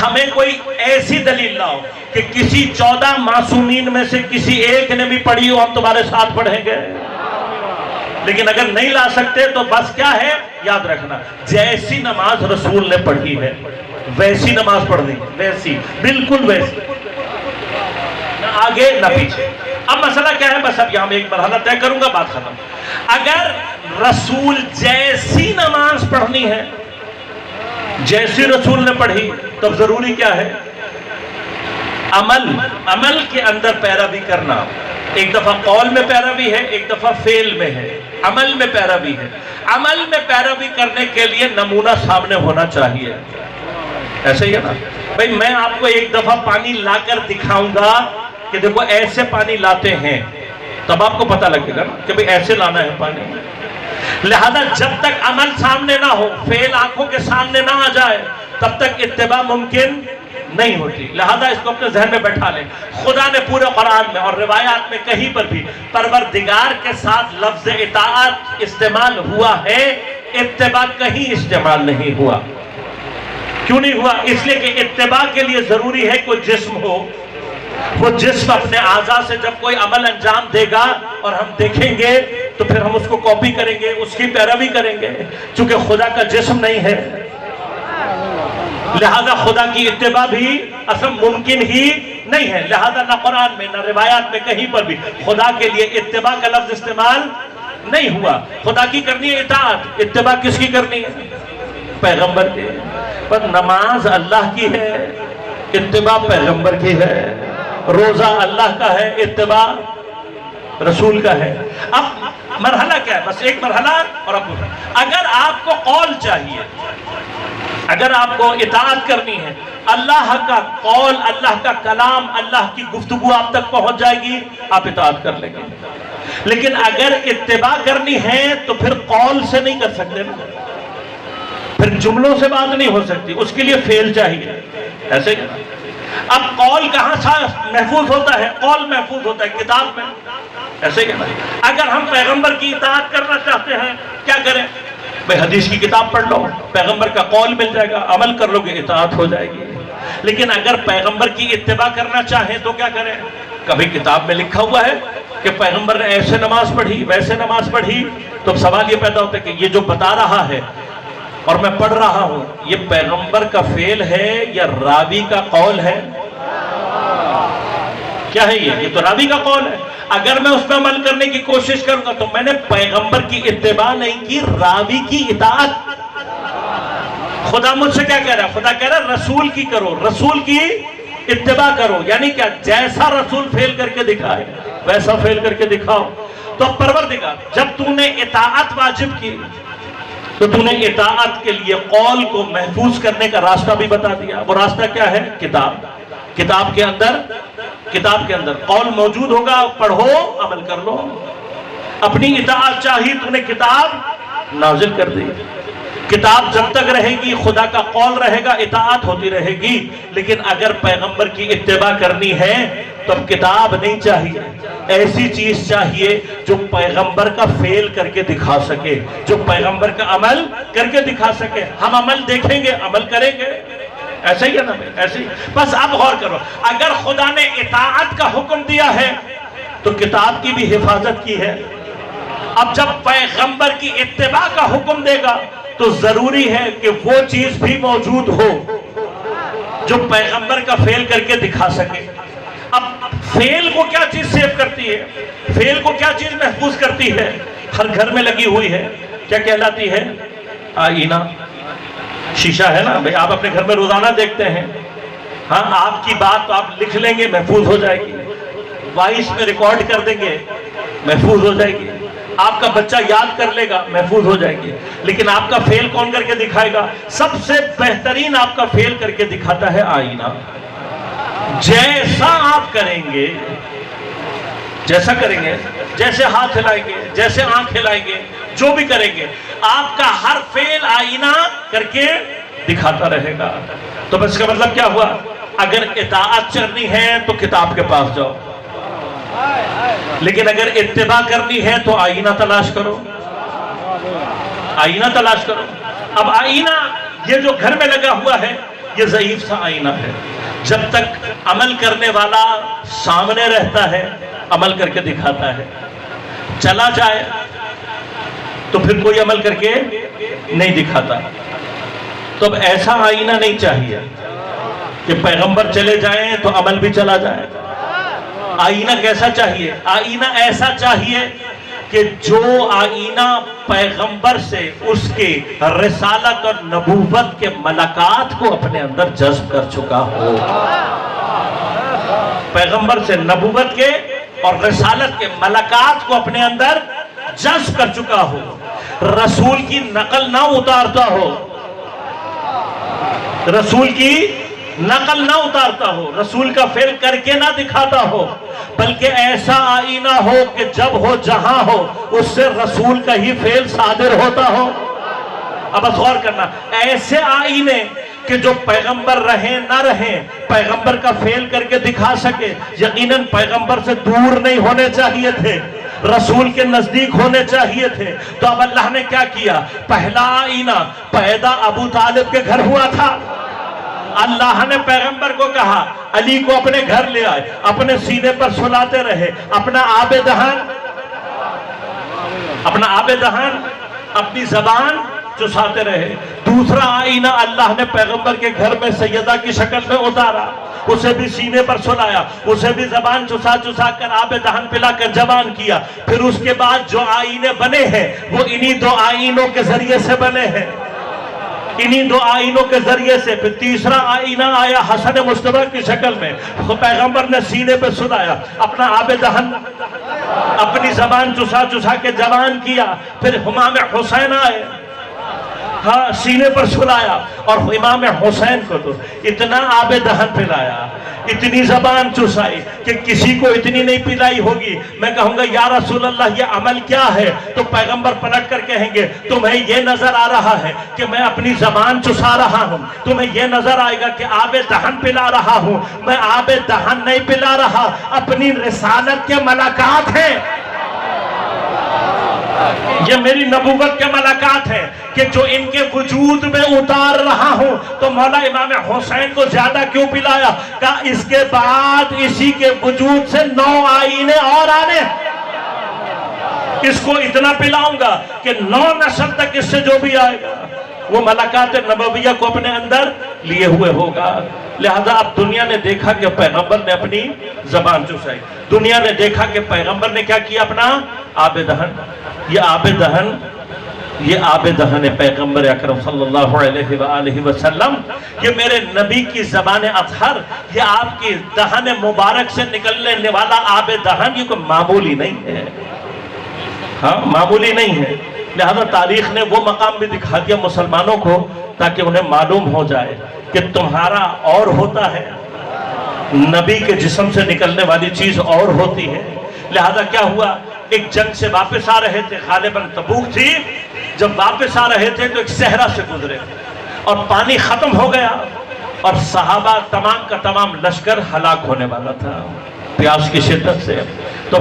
ہمیں کوئی ایسی دلیل لاؤ کہ کسی 14 معصومین میں سے کسی ایک نے بھی پڑھی ہو, ہم تمہارے ساتھ پڑھیں گے. لیکن اگر نہیں لا سکتے تو بس کیا ہے, یاد رکھنا جیسی نماز رسول نے پڑھی ہے ویسی نماز پڑھنی, ویسی, بالکل ویسی, نہ آگے نہ پیچھے. اب مسئلہ کیا ہے, بس اب یہاں میں ایک مرحلہ طے کروں گا, بات ختم. اگر رسول جیسی نماز پڑھنی ہے جیسی رسول نے پڑھی تو ضروری کیا ہے, عمل کے اندر پیروی کرنا. ایک دفعہ قول میں پیروی ہے, ایک دفعہ فعل میں ہے, عمل میں پیروی ہے. عمل میں پیروی کرنے کے لیے نمونہ سامنے ہونا چاہیے. ایسے ہی ہے نا بھئی, میں آپ کو ایک دفعہ پانی لا کر دکھاؤں گا کہ دیکھو ایسے پانی لاتے ہیں, تب آپ کو پتہ لگے گا کہ بھئی ایسے لانا ہے پانی. لہذا جب تک عمل سامنے نہ ہو, فعل آنکھوں کے سامنے نہ آ جائے, تب تک اتباع ممکن نہیں ہوتی. لہذا اس کو اپنے ذہن میں بیٹھا لیں. خدا نے پورے قرآن میں اور روایات میں کہیں پر بھی پروردگار کے ساتھ لفظ اطاعت استعمال ہوا ہے, اتباع کہیں استعمال نہیں ہوا. کیوں نہیں ہوا؟ اس لیے کہ اتباع کے لیے ضروری ہے کوئی جسم ہو. وہ جسم اپنے اعضاء سے جب کوئی عمل انجام دے گا اور ہم دیکھیں گے تو پھر ہم اس کو کاپی کریں گے, اس کی پیروی کریں گے. چونکہ خدا کا جسم نہیں ہے, لہذا خدا کی اتباع بھی اصلا ممکن ہی نہیں ہے. لہذا نہ قرآن میں نہ روایات میں کہیں پر بھی خدا کے لیے اتباع کا لفظ استعمال نہیں ہوا. خدا کی کرنی ہے اطاعت, اتباع کس کی کرنی ہے؟ پیغمبر کی. پر نماز اللہ کی ہے, اتباع پیغمبر کی ہے. روزہ اللہ کا ہے, اتباع رسول کا ہے. اب مرحلہ کیا ہے؟ بس ایک مرحلہ. اور اب اگر آپ کو قول چاہیے, اگر آپ کو اطاعت کرنی ہے, اللہ کا قول, اللہ کا کلام, اللہ کی گفتگو آپ تک پہنچ جائے گی, آپ اطاعت کر لیں گے. لیکن اگر اتباع کرنی ہے تو پھر قول سے نہیں کر سکتے نا, پھر جملوں سے بات نہیں ہو سکتی, اس کے لیے فعل چاہیے. ایسے کیا؟ اب قول کہاں محفوظ ہوتا ہے؟ قول محفوظ ہوتا ہے کتاب میں. ایسے کیا؟ اگر ہم پیغمبر کی اطاعت کرنا چاہتے ہیں کیا کریں؟ بھئی حدیث کی کتاب پڑھ لو, پیغمبر کا قول مل جائے گا, عمل کر لو گے, اطاعت ہو جائے گی. لیکن اگر پیغمبر کی اتباع کرنا چاہیں تو کیا کریں؟ کبھی کتاب میں لکھا ہوا ہے کہ پیغمبر نے ایسے نماز پڑھی, ویسے نماز پڑھی, تو سوال یہ پیدا ہوتا ہے کہ یہ جو بتا رہا ہے اور میں پڑھ رہا ہوں, یہ پیغمبر کا فعل ہے یا راوی کا قول ہے؟ کیا ہے یہ تو راوی کا قول ہے. اگر میں اس پہ عمل کرنے کی کوشش کروں گا تو میں نے پیغمبر کی اتباع نہیں کی, راوی کی اطاعت. خدا مجھ سے کیا کہہ رہا ہے؟ خدا کہہ رہا ہے رسول کی کرو, رسول کی اتباع کرو، یعنی کیا؟ جیسا رسول فعل کر کے دکھائے ویسا فعل کر کے دکھاؤ۔ تو پروردگار جب تو نے اطاعت واجب کی تو تو نے اطاعت کے لیے قول کو محفوظ کرنے کا راستہ بھی بتا دیا۔ وہ راستہ کیا ہے؟ کتاب۔ کتاب کے اندر قول موجود ہوگا، پڑھو، عمل کر لو۔ اپنی اطاعت چاہی تو نے کتاب نازل کر دی۔ کتاب جب تک رہے گی، خدا کا قول رہے گا، اطاعت ہوتی رہے گی۔ لیکن اگر پیغمبر کی اتباع کرنی ہے تو اب کتاب نہیں چاہیے، ایسی چیز چاہیے جو پیغمبر کا فعل کر کے دکھا سکے، جو پیغمبر کا عمل کر کے دکھا سکے۔ ہم عمل دیکھیں گے، عمل کریں گے، ایسا ہی ہے نا؟ ایسے ہی۔ بس اب غور کرو، اگر خدا نے اطاعت کا حکم دیا ہے تو کتاب کی بھی حفاظت کی ہے۔ اب جب پیغمبر کی اتباع کا حکم دے گا تو ضروری ہے کہ وہ چیز بھی موجود ہو جو پیغمبر کا فعل کر کے دکھا سکے۔ اب فعل کو کیا چیز سیو کرتی ہے؟ فعل کو کیا چیز محفوظ کرتی ہے؟ ہر گھر میں لگی ہوئی ہے، کیا کہلاتی ہے؟ آئینہ، شیشہ ہے نا بھئی، آپ اپنے گھر میں روزانہ دیکھتے ہیں۔ ہاں، آپ کی بات تو آپ لکھ لیں گے، محفوظ ہو جائے گی، وائس میں ریکارڈ کر دیں گے، محفوظ ہو جائے گی، آپ کا بچہ یاد کر لے گا، محفوظ ہو جائے گی۔ لیکن آپ کا فعل کون کر کے دکھائے گا؟ سب سے بہترین آپ کا فعل کر کے دکھاتا ہے آئینہ۔ جیسا آپ کریں گے، جیسا کریں گے، جیسے ہاتھ ہلائیں گے، جیسے آنکھ ہلائیں گے، جو بھی کریں گے، آپ کا ہر فعل آئینہ کر کے دکھاتا رہے گا۔ تو بس اس کا مطلب کیا ہوا؟ اگر اطاعت کرنی ہے تو کتاب کے پاس جاؤ، لیکن اگر اتباع کرنی ہے تو آئینہ تلاش کرو، آئینہ تلاش کرو۔ اب آئینہ یہ جو گھر میں لگا ہوا ہے یہ ضعیف سا آئینہ ہے۔ جب تک عمل کرنے والا سامنے رہتا ہے، عمل کر کے دکھاتا ہے، چلا جائے تو پھر کوئی عمل کر کے نہیں دکھاتا۔ تو اب ایسا آئینہ نہیں چاہیے کہ پیغمبر چلے جائیں تو عمل بھی چلا جائے۔ آئینہ کیسا چاہیے؟ آئینہ ایسا چاہیے کہ جو آئینہ پیغمبر سے اس کے رسالت اور نبوت کے ملکات کو اپنے اندر جذب کر چکا ہو۔ پیغمبر سے نبوت کے اور رسالت کے ملکات کو اپنے اندر جذب کر چکا ہو، رسول کی نقل نہ اتارتا ہو، رسول کی نقل نہ اتارتا ہو، رسول کا فعل کر کے نہ دکھاتا ہو، بلکہ ایسا آئینہ ہو کہ جب ہو جہاں ہو اس سے رسول کا ہی فعل صادر ہوتا ہو۔ اب غور کرنا، ایسے آئینے کہ جو پیغمبر رہیں نہ رہیں پیغمبر کا فعل کر کے دکھا سکے۔ یقیناً پیغمبر سے دور نہیں ہونے چاہیے تھے، رسول کے نزدیک ہونے چاہیے تھے۔ تو اب اللہ نے کیا کیا؟ پہلا آئینہ پیدا ابو طالب کے گھر ہوا تھا۔ اللہ نے پیغمبر کو کہا علی کو اپنے گھر لے آئے، اپنے سینے پر سلاتے رہے، اپنا آب دہن اپنی زبان چساتے رہے۔ دوسرا آئینہ اللہ نے پیغمبر کے گھر میں سیدہ کی شکل میں اتارا، اسے بھی سینے پر سلایا، اسے بھی زبان چسا چسا کر آب دہن پلا کر جوان کیا۔ پھر اس کے بعد جو آئینے بنے ہیں وہ انہی دو آئینوں کے ذریعے سے بنے ہیں، انہی دو آئینوں کے ذریعے سے۔ پھر تیسرا آئینہ آیا حسن مصطفیٰ کی شکل میں، پیغمبر نے سینے پہ سلایا، اپنا آب دہن اپنی زبان چسا چسا کے جوان کیا۔ پھر امام حسین آئے، ہاں سینے پر سلایا، اور امام حسین کو تو اتنا آب دہن پلایا، اتنی زبان چسائی کہ کسی کو اتنی نہیں پلائی ہوگی۔ میں کہوں گا یا رسول اللہ یہ عمل کیا ہے؟ تو پیغمبر پلٹ کر کہیں گے تمہیں یہ نظر آ رہا ہے کہ میں اپنی زبان چسا رہا ہوں، تمہیں یہ نظر آئے گا کہ آب دہن پلا رہا ہوں، میں آب دہن نہیں پلا رہا، اپنی رسالت کے ملکات ہیں، یہ میری نبوت کے ملکات ہیں کہ جو ان کے وجود میں اتار رہا ہوں۔ تو مولا امام حسین کو زیادہ کیوں پلایا؟ کہا اس کے بعد اسی کے وجود سے 9 آئینے اور آنے، اس کو اتنا پلاؤں گا کہ 9 نسل تک اس سے جو بھی آئے گا وہ ملکات نبویہ کو اپنے اندر لیے ہوئے ہوگا۔ لہذا اب دنیا نے دیکھا کہ پیغمبر نے اپنی زبان چسائی، دنیا نے دیکھا کہ پیغمبر نے کیا کیا؟ اپنا آب دہن۔ یہ آب دہن یہ آب دہن پیغمبر اکرم صلی اللہ علیہ وآلہ وسلم، یہ میرے نبی کی زبان اطہر، یہ آپ کی دہن مبارک سے نکلنے والا آب دہن، یہ کوئی معمولی نہیں ہے، ہاں معمولی نہیں ہے۔ لہذا تاریخ نے وہ مقام بھی دکھا دیا مسلمانوں کو تاکہ انہیں معلوم ہو جائے کہ تمہارا اور ہوتا ہے، نبی کے جسم سے نکلنے والی چیز اور ہوتی ہے۔ لہذا کیا ہوا، ایک جنگ سے واپس آ رہے تھے، غالباً تبوک تھی، جب واپس آ رہے تھے تو ایک صحرا سے گزرے اور پانی ختم ہو گیا اور صحابہ تمام کا تمام لشکر ہلاک ہونے والا تھا پیاس کی شدت سے۔ تو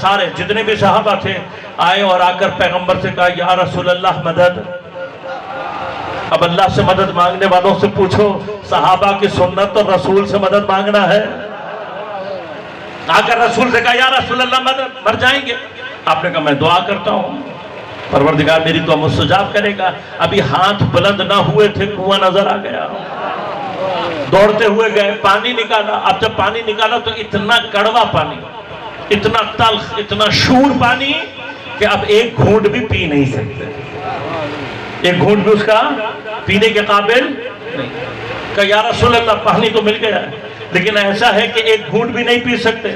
سارے جتنے بھی صحابہ تھے آئے اور آ کر پیغمبر سے کہا یا رسول اللہ مدد۔ اب اللہ سے مدد مانگنے والوں سے پوچھو، صحابہ کی سنت اور رسول سے مدد مانگنا ہے۔ آ کر رسول سے کہا یا رسول اللہ مدد، مر جائیں گے۔ آپ نے کہا میں دعا کرتا ہوں پروردگار میری تو مستجاب کرے گا۔ ابھی ہاتھ بلند نہ ہوئے تھے کنواں نظر آ گیا، دوڑتے ہوئے گئے، پانی نکالا۔ اب جب پانی نکالا تو اتنا کڑوا پانی، اتنا تلخ، اتنا شور پانی کہ اب ایک گھونٹ بھی پی نہیں سکتے، ایک گھونٹ بھی اس کا پینے کے قابل نہیں۔ کہا یا رسول اللہ پانی تو مل گیا ہے لیکن ایسا ہے کہ ایک گھونٹ بھی نہیں پی سکتے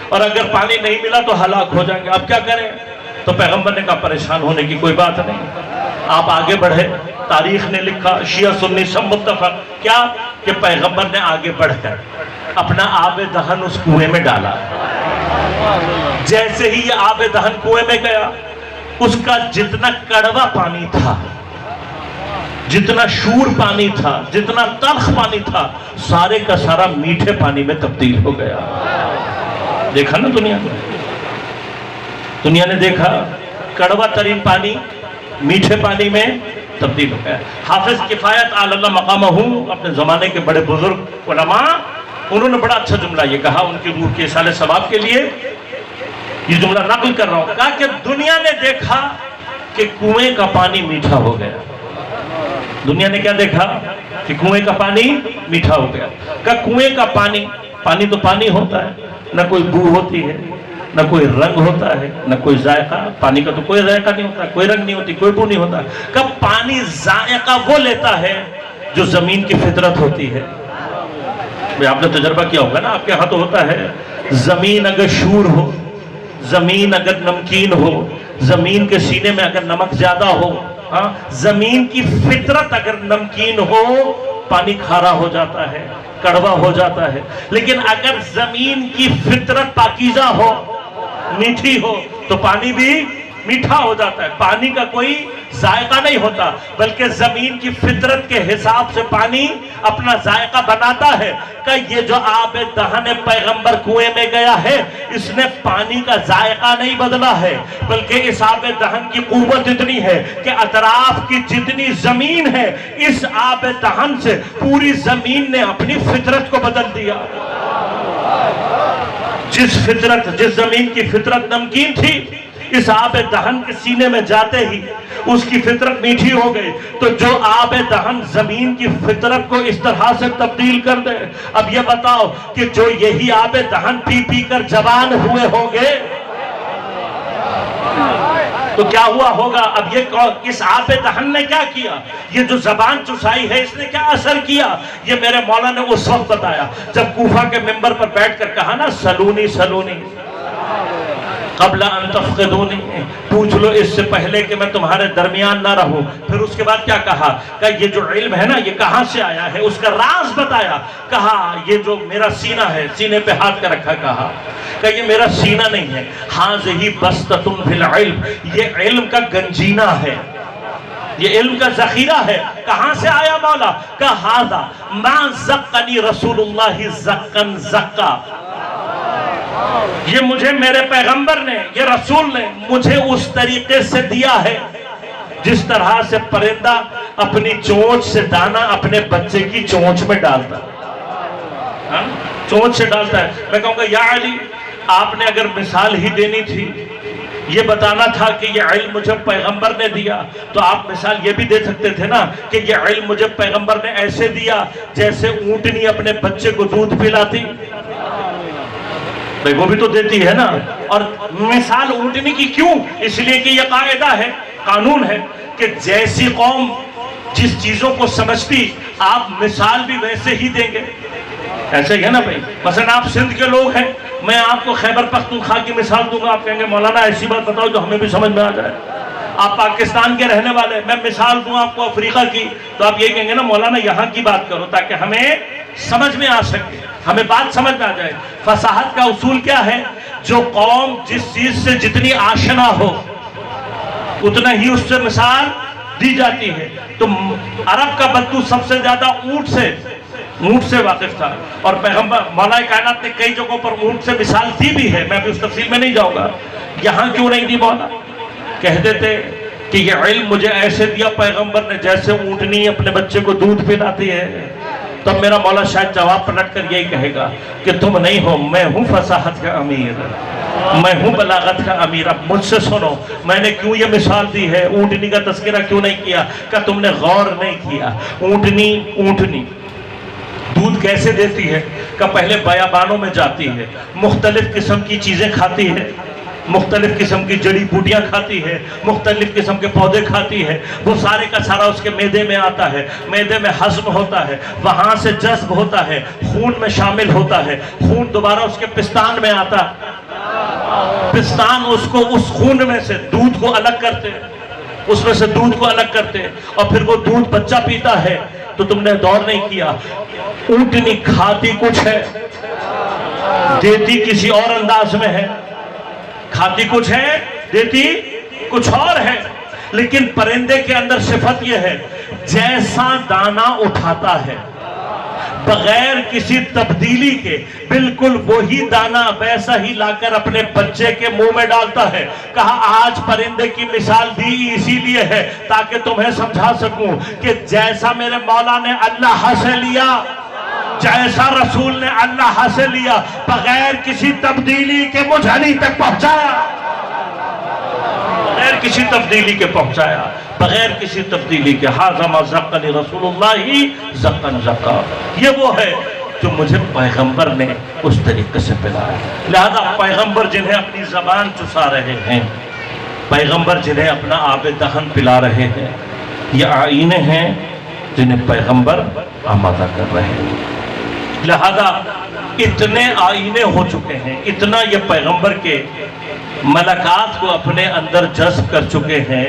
اور اگر پانی نہیں ملا تو ہلاک ہو جائیں گے، اب کیا کریں؟ تو پیغمبر نے کہا پریشان ہونے کی کوئی بات نہیں، آپ آگے بڑھے۔ تاریخ نے لکھا، شیعہ سنی سب متفق کیا کہ پیغمبر نے آگے بڑھ کر اپنا آب دہن اس کنویں میں ڈالا۔ جیسے ہی یہ آب دہن کنویں میں گیا، اس کا جتنا کڑوا پانی تھا، جتنا شور پانی تھا، جتنا تلخ پانی تھا، سارے کا سارا میٹھے پانی میں تبدیل ہو گیا۔ دیکھا نا دنیا نے دیکھا، کڑوا ترین پانی میٹھے پانی میں تبدیل ہو گیا۔ حافظ کفایت علی اللہ مقامہ، اپنے زمانے کے بڑے بزرگ علماء، انہوں نے بڑا اچھا جملہ یہ کہا ان کی روح کے اصالِ ثواب کے لیے، یہ جملہ نقل کر رہا ہوں۔ کہا کہ دنیا نے دیکھا کہ کنویں کا پانی میٹھا ہو گیا۔ دنیا نے کیا دیکھا کہ کنویں کا پانی میٹھا ہو گیا۔ کہا کنویں کا پانی، پانی تو پانی ہوتا ہے، نہ کوئی بو ہوتی ہے، نہ کوئی رنگ ہوتا ہے، نہ کوئی ذائقہ۔ پانی کا تو کوئی ذائقہ نہیں ہوتا، کوئی رنگ نہیں ہوتی، کوئی بو نہیں ہوتا۔ کہ پانی ذائقہ وہ لیتا ہے جو زمین کی فطرت ہوتی ہے۔ آپ نے تجربہ کیا ہوگا نا، آپ کے ہاں تو ہوتا ہے، زمین اگر شور ہو، زمین اگر نمکین ہو، زمین کے سینے میں اگر نمک زیادہ ہو، زمین کی فطرت اگر نمکین ہو، پانی کھارا ہو جاتا ہے، کڑوا ہو جاتا ہے۔ لیکن اگر زمین کی فطرت پاکیزہ ہو، میٹھی ہو، تو پانی بھی میٹھا ہو جاتا ہے۔ پانی کا کوئی ذائقہ نہیں ہوتا، بلکہ زمین کی فطرت کے حساب سے پانی اپنا ذائقہ بناتا ہے۔ کہ یہ جو آب دہن پیغمبر کنویں میں گیا ہے، اس نے پانی کا ذائقہ نہیں بدلا ہے، بلکہ اس آب دہن کی قوت اتنی ہے کہ اطراف کی جتنی زمین ہے، اس آب دہن سے پوری زمین نے اپنی فطرت کو بدل دیا۔ جس زمین کی فطرت نمکین تھی، اس آب دہن کے سینے میں جاتے ہی اس کی فطرت میٹھی ہو گئی۔ تو جو آب دہن زمین کی فطرت کو اس طرح سے تبدیل کر دے، اب یہ بتاؤ کہ جو یہی آب دہن پی پی کر جوان ہوئے ہوں گے تو کیا ہوا ہوگا؟ اب یہ اس آب دہن نے کیا کیا؟ یہ جو زبان چسائی ہے، اس نے کیا اثر کیا؟ یہ میرے مولا نے اس وقت بتایا جب کوفہ کے ممبر پر بیٹھ کر کہا نا، سلونی سلونی قبل ان تفقدونی، پوچھ لو اس سے پہلے کہ میں تمہارے درمیان نہ رہوں۔ پھر اس کے بعد کیا کہا؟ کہ یہ جو علم ہے نا، یہ کہاں سے آیا ہے، اس کا راز بتایا۔ کہا یہ جو میرا سینہ ہے، سینے پہ ہاتھ کر رکھا، کہا کہ یہ میرا سینہ نہیں ہے، ھذہ بسطۃ فی العلم، یہ علم کا گنجینہ ہے، یہ علم کا ذخیرہ ہے۔ کہاں سے آیا مولا؟ کہ ھذا ما زقنی رسول اللہ زقن زقا، یہ مجھے میرے پیغمبر نے، یہ رسول نے مجھے اس طریقے سے دیا ہے جس طرح سے پرندہ اپنی چونچ سے دانا اپنے بچے کی چونچ میں ڈالتا ہے، چونچ سے ڈالتا ہے۔ میں کہوں گا یا علی، آپ نے اگر مثال ہی دینی تھی، یہ بتانا تھا کہ یہ علم مجھے پیغمبر نے دیا، تو آپ مثال یہ بھی دے سکتے تھے نا کہ یہ علم مجھے پیغمبر نے ایسے دیا جیسے اونٹنی اپنے بچے کو دودھ پلاتی، وہ بھی تو دیتی ہے نا۔ اور مثال اونٹنی کی کیوں؟ اس لیے کہ یہ قاعدہ ہے، قانون ہے کہ جیسی قوم جس چیزوں کو سمجھتی آپ مثال بھی ویسے ہی دیں گے. ایسے ہی ہے نا بھائی. مثلا آپ سندھ کے لوگ ہیں, میں آپ کو خیبر پختونخوا کی مثال دوں گا, آپ کہیں گے مولانا ایسی بات بتاؤ جو ہمیں بھی سمجھ میں آ جائے. آپ پاکستان کے رہنے والے, میں مثال دوں آپ کو افریقہ کی, تو آپ یہ کہیں گے نا مولانا یہاں کی بات کرو تاکہ ہمیں سمجھ میں آ سکے, ہمیں بات سمجھ میں آ جائے. فصاحت کا اصول کیا ہے؟ جو قوم جس چیز سے جتنی آشنا ہو اتنا ہی اس سے مثال دی جاتی ہے. تو عرب کا بدو سب سے زیادہ اونٹ سے واقف تھا, اور پیغمبر مولا کائنات نے کئی جگہوں پر اونٹ سے مثال دی بھی ہے, میں بھی اس تفصیل میں نہیں جاؤں گا. یہاں کیوں نہیں دی مولا؟ کہتے تھے کہ یہ علم مجھے ایسے دیا پیغمبر نے جیسے اونٹنی اپنے بچے کو دودھ پلاتی ہے. تب میرا مولا شاید جواب پلٹ کر یہی کہے گا کہ تم نہیں ہو, میں ہوں فصاحت کا امیر, میں ہوں بلاغت کا امیر. اب مجھ سے سنو, میں نے کیوں یہ مثال دی ہے, اونٹنی کا تذکرہ کیوں نہیں کیا؟ کہ تم نے غور نہیں کیا. اونٹنی دودھ کیسے دیتی ہے؟ کہ پہلے بیابانوں میں جاتی ہے, مختلف قسم کی چیزیں کھاتی ہے, مختلف قسم کی جڑی بوٹیاں کھاتی ہے, مختلف قسم کے پودے کھاتی ہے. وہ سارے کا سارا اس کے معدے میں آتا ہے, معدے میں ہضم ہوتا ہے, وہاں سے جذب ہوتا ہے, خون میں شامل ہوتا ہے, خون دوبارہ اس کے پستان میں آتا, پستان اس خون میں سے دودھ کو الگ کرتے, اس میں سے دودھ کو الگ کرتے, اور پھر وہ دودھ بچہ پیتا ہے. تو تم نے دور نہیں کیا. اونٹنی کھاتی کچھ ہے, دیتی کسی اور انداز میں ہے. کھاتی کچھ ہے, دیتی کچھ اور ہے. لیکن پرندے کے اندر صفت یہ ہے, جیسا دانا اٹھاتا ہے بغیر کسی تبدیلی کے, بالکل وہی دانا ویسا ہی لا کر اپنے بچے کے منہ میں ڈالتا ہے. کہا آج پرندے کی مثال دی اسی لیے ہے تاکہ تمہیں سمجھا سکوں کہ جیسا میرے مولا نے اللہ سے لیا, جیسا رسول نے اللہ سے لیا, بغیر کسی تبدیلی کے مجھنی تک پہنچایا, بغیر کسی تبدیلی کے پہنچایا, بغیر کسی تبدیلی کے. ھذا ما زقنی رسول اللہ زقن زقا, یہ وہ ہے جو مجھے پیغمبر نے اس طریقے سے پلایا. لہذا پیغمبر جنہیں اپنی زبان چسا رہے ہیں, پیغمبر جنہیں اپنا آب دہن پلا رہے ہیں, یہ آئینے ہیں جنہیں پیغمبر آمادہ کر رہے ہیں. لہذا اتنے آئینے ہو چکے ہیں, اتنا یہ پیغمبر کے ملکات کو اپنے اندر جذب کر چکے ہیں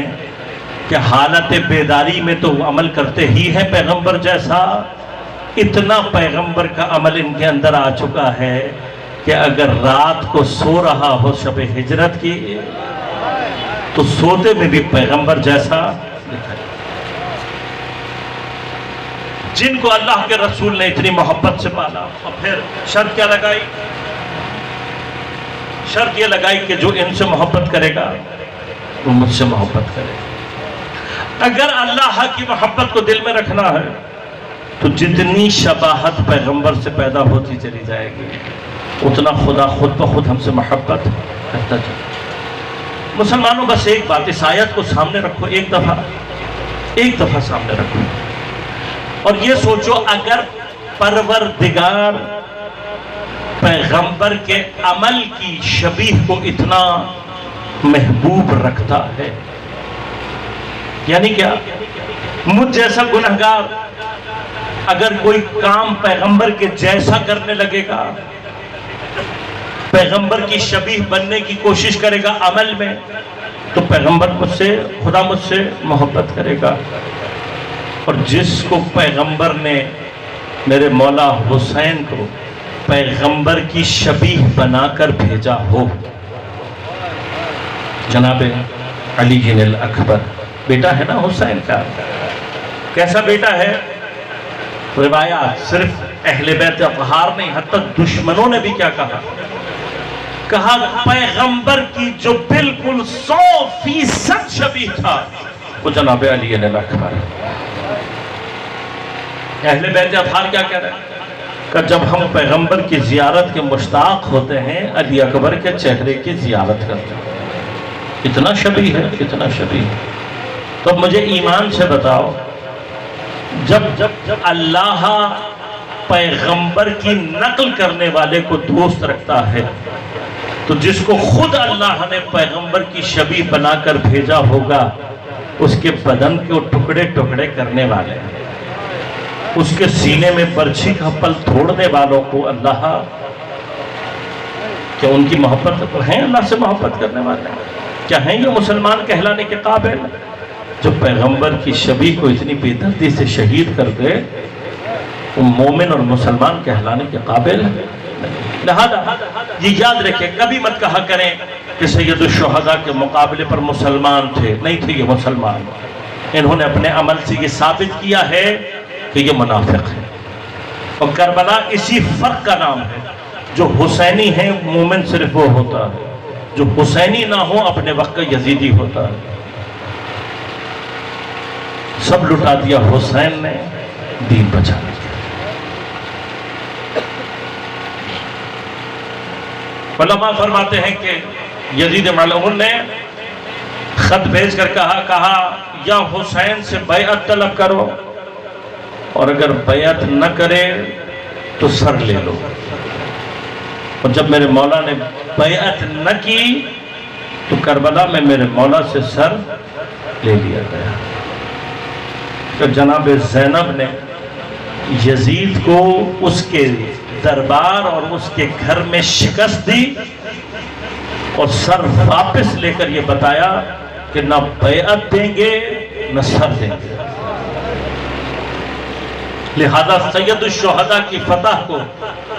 کہ حالت بیداری میں تو عمل کرتے ہی ہیں پیغمبر جیسا. اتنا پیغمبر کا عمل ان کے اندر آ چکا ہے کہ اگر رات کو سو رہا ہو شب ہجرت کی تو سوتے میں بھی پیغمبر جیسا دکھائے. جن کو اللہ کے رسول نے اتنی محبت سے پالا, اور پھر شرط کیا لگائی؟ شرط یہ لگائی کہ جو ان سے محبت کرے گا وہ مجھ سے محبت کرے گا. اگر اللہ کی محبت کو دل میں رکھنا ہے تو جتنی شباہت پیغمبر سے پیدا ہوتی چلی جائے گی اتنا خدا خود بخود ہم سے محبت کرتا چلے. مسلمانوں بس ایک بات, اس آیت کو سامنے رکھو, ایک دفعہ سامنے رکھو, اور یہ سوچو اگر پروردگار پیغمبر کے عمل کی شبیہ کو اتنا محبوب رکھتا ہے, یعنی کیا, مجھ جیسا گنہگار اگر کوئی کام پیغمبر کے جیسا کرنے لگے گا, پیغمبر کی شبیہ بننے کی کوشش کرے گا عمل میں, تو پیغمبر مجھ سے, خدا مجھ سے محبت کرے گا. اور جس کو پیغمبر نے, میرے مولا حسین کو پیغمبر کی شبیہ بنا کر بھیجا ہو, جناب علی جن الاکبر بیٹا ہے نا حسین کا, کیسا بیٹا ہے؟ روایات صرف اہل بیت اطہار نہیں, حتی دشمنوں نے بھی کیا کہا پیغمبر کی جو بالکل 100% شبیہ تھا وہ جناب علی الاکبر. اہل بیت اطہار کیا کہہ رہے ہیں کہ جب ہم پیغمبر کی زیارت کے مشتاق ہوتے ہیں علی اکبر کے چہرے کی زیارت کرتے ہیں. اتنا شبیہ ہے, اتنا شبیہ. تو مجھے ایمان سے بتاؤ, جب اللہ پیغمبر کی نقل کرنے والے کو دوست رکھتا ہے تو جس کو خود اللہ نے پیغمبر کی شبیہ بنا کر بھیجا ہوگا اس کے بدن کو ٹکڑے ٹکڑے کرنے والے ہیں، اس کے سینے میں برچھی کا پل توڑنے والوں کو اللہ، کیا ان کی محبت تو ہیں؟ اللہ سے محبت کرنے والے ہیں؟ کیا ہیں یہ مسلمان کہلانے کے قابل؟ جو پیغمبر کی شبیہ کو اتنی بے دردی سے شہید کر دے، وہ مومن اور مسلمان کہلانے کے قابل ہے؟ لہذا یہ یاد رکھیں، کبھی مت کہا کریں کہ سید الشہداء کے مقابلے پر مسلمان تھے، نہیں تھے یہ مسلمان، انہوں نے اپنے عمل سے یہ ثابت کیا ہے کہ یہ منافق ہے۔ اور کربلا اسی فرق کا نام ہے، جو حسینی ہیں مومن صرف وہ ہوتا ہے، جو حسینی نہ ہو اپنے وقت کا یزیدی ہوتا ہے۔ سب لٹا دیا حسین نے، دین بچا لیا۔ علماء فرماتے ہیں کہ یزید ملعون نے خط بھیج کر کہا یا حسین سے بیعت طلب کرو، اور اگر بیعت نہ کرے تو سر لے لو۔ اور جب میرے مولا نے بیعت نہ کی تو کربلا میں میرے مولا سے سر لے لیا گیا۔ کہ جناب زینب نے یزید کو اس کے دربار اور اس کے گھر میں شکست دی، اور سر واپس لے کر یہ بتایا کہ نہ بیعت دیں گے نہ سر دیں گے۔ لہذا سید الشہداء کی فتح کو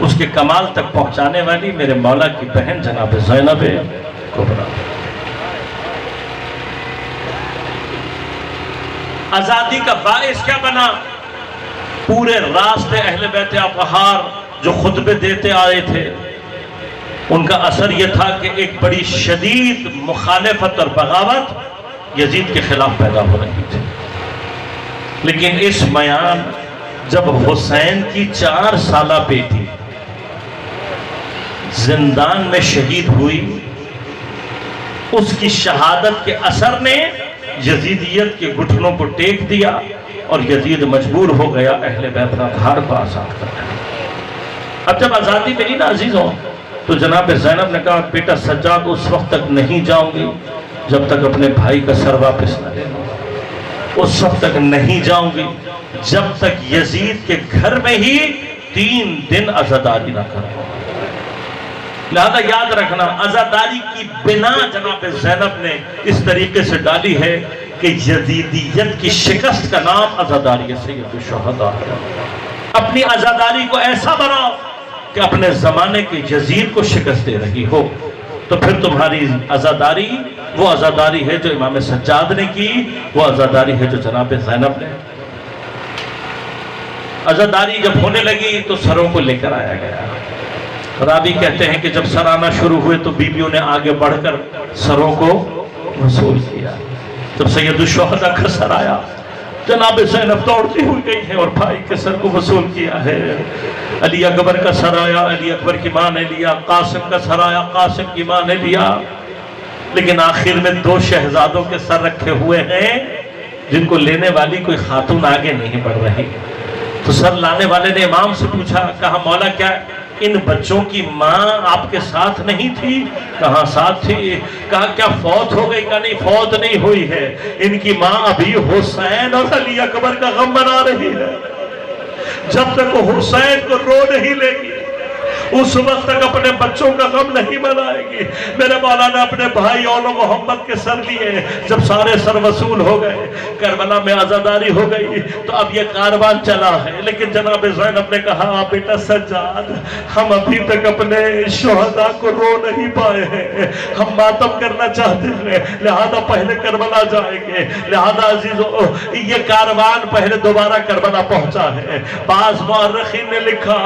اس کے کمال تک پہنچانے والی میرے مولا کی بہن جناب زینب کبریٰ۔ آزادی کا باعث کیا بنا؟ پورے راستے اہل بیت اطہار جو خطبے دیتے آئے تھے، ان کا اثر یہ تھا کہ ایک بڑی شدید مخالفت اور بغاوت یزید کے خلاف پیدا ہو رہی تھی۔ لیکن اس میان جب حسین کی 4 سالہ بیٹی زندان میں شہید ہوئی، اس کی شہادت کے اثر نے یزیدیت کے گھٹنوں کو ٹیک دیا، اور یزید مجبور ہو گیا اہل بیت اطہار کو آزاد کرنے۔ اب جب آزادی ملی نا عزیزوں، تو جناب زینب نے کہا بیٹا سجاد اس وقت تک نہیں جاؤں گی جب تک اپنے بھائی کا سر واپس نہ لے لوں، اس وقت تک نہیں جاؤں گی جب تک یزید کے گھر میں ہی 3 دن عزاداری نہ کروں۔ لہذا یاد رکھنا، عزاداری کی بنا جناب زینب نے اس طریقے سے ڈالی ہے کہ یزیدیت کی شکست کا نام عزاداری سید الشہداء ہے۔ اپنی عزاداری کو ایسا بناؤ کہ اپنے زمانے کے یزید کو شکست دے رہی ہو، تو پھر تمہاری عزاداری وہ عزاداری ہے جو امام سجاد نے کی، وہ عزاداری ہے جو جناب زینب نے۔ عزاداری جب ہونے لگی تو سروں کو لے کر آیا گیا۔ راوی کہتے ہیں کہ جب سر آنا شروع ہوئے تو بیویوں نے آگے بڑھ کر سروں کو وصول کیا۔ جب سید الشہداء کا سر آیا، جناب زینب دوڑتی ہوئی گئی ہے اور بھائی کے سر کو وصول کیا ہے۔ علی اکبر کا سر آیا، علی اکبر کی ماں نے لیا۔ قاسم کا سر آیا، قاسم کی ماں نے لیا۔ لیکن آخر میں 2 شہزادوں کے سر رکھے ہوئے ہیں جن کو لینے والی کوئی خاتون آگے نہیں بڑھ رہی۔ تو سر لانے والے نے امام سے پوچھا، کہا مولا کیا ان بچوں کی ماں آپ کے ساتھ نہیں تھی؟ کہاں ساتھ تھی؟ کہا کیا فوت ہو گئی؟ کہا نہیں فوت نہیں ہوئی ہے، ان کی ماں ابھی حسین اور علی اکبر کا غم منا رہی ہے۔ جب تک وہ حسین کو رو نہیں لے گی اس وقت تک اپنے بچوں کا غم نہیں منائے گی۔ میرے مولا نے اپنے بھائی اول محمد کے سر لیے، جب سارے سر وصول ہو گئے، کربلا میں عزاداری ہو گئی، تو اب یہ کاروان چلا ہے۔ لیکن جناب زینب نے کہا بیٹا سجاد، ہم ابھی تک اپنے شہداء کو رو نہیں پائے ہیں، ہم ماتم کرنا چاہتے ہیں، لہذا پہلے کربلا جائیں گے۔ لہذا عزیزو یہ کاروان پہلے دوبارہ کربلا پہنچا ہے۔ بعض مورخین نے لکھا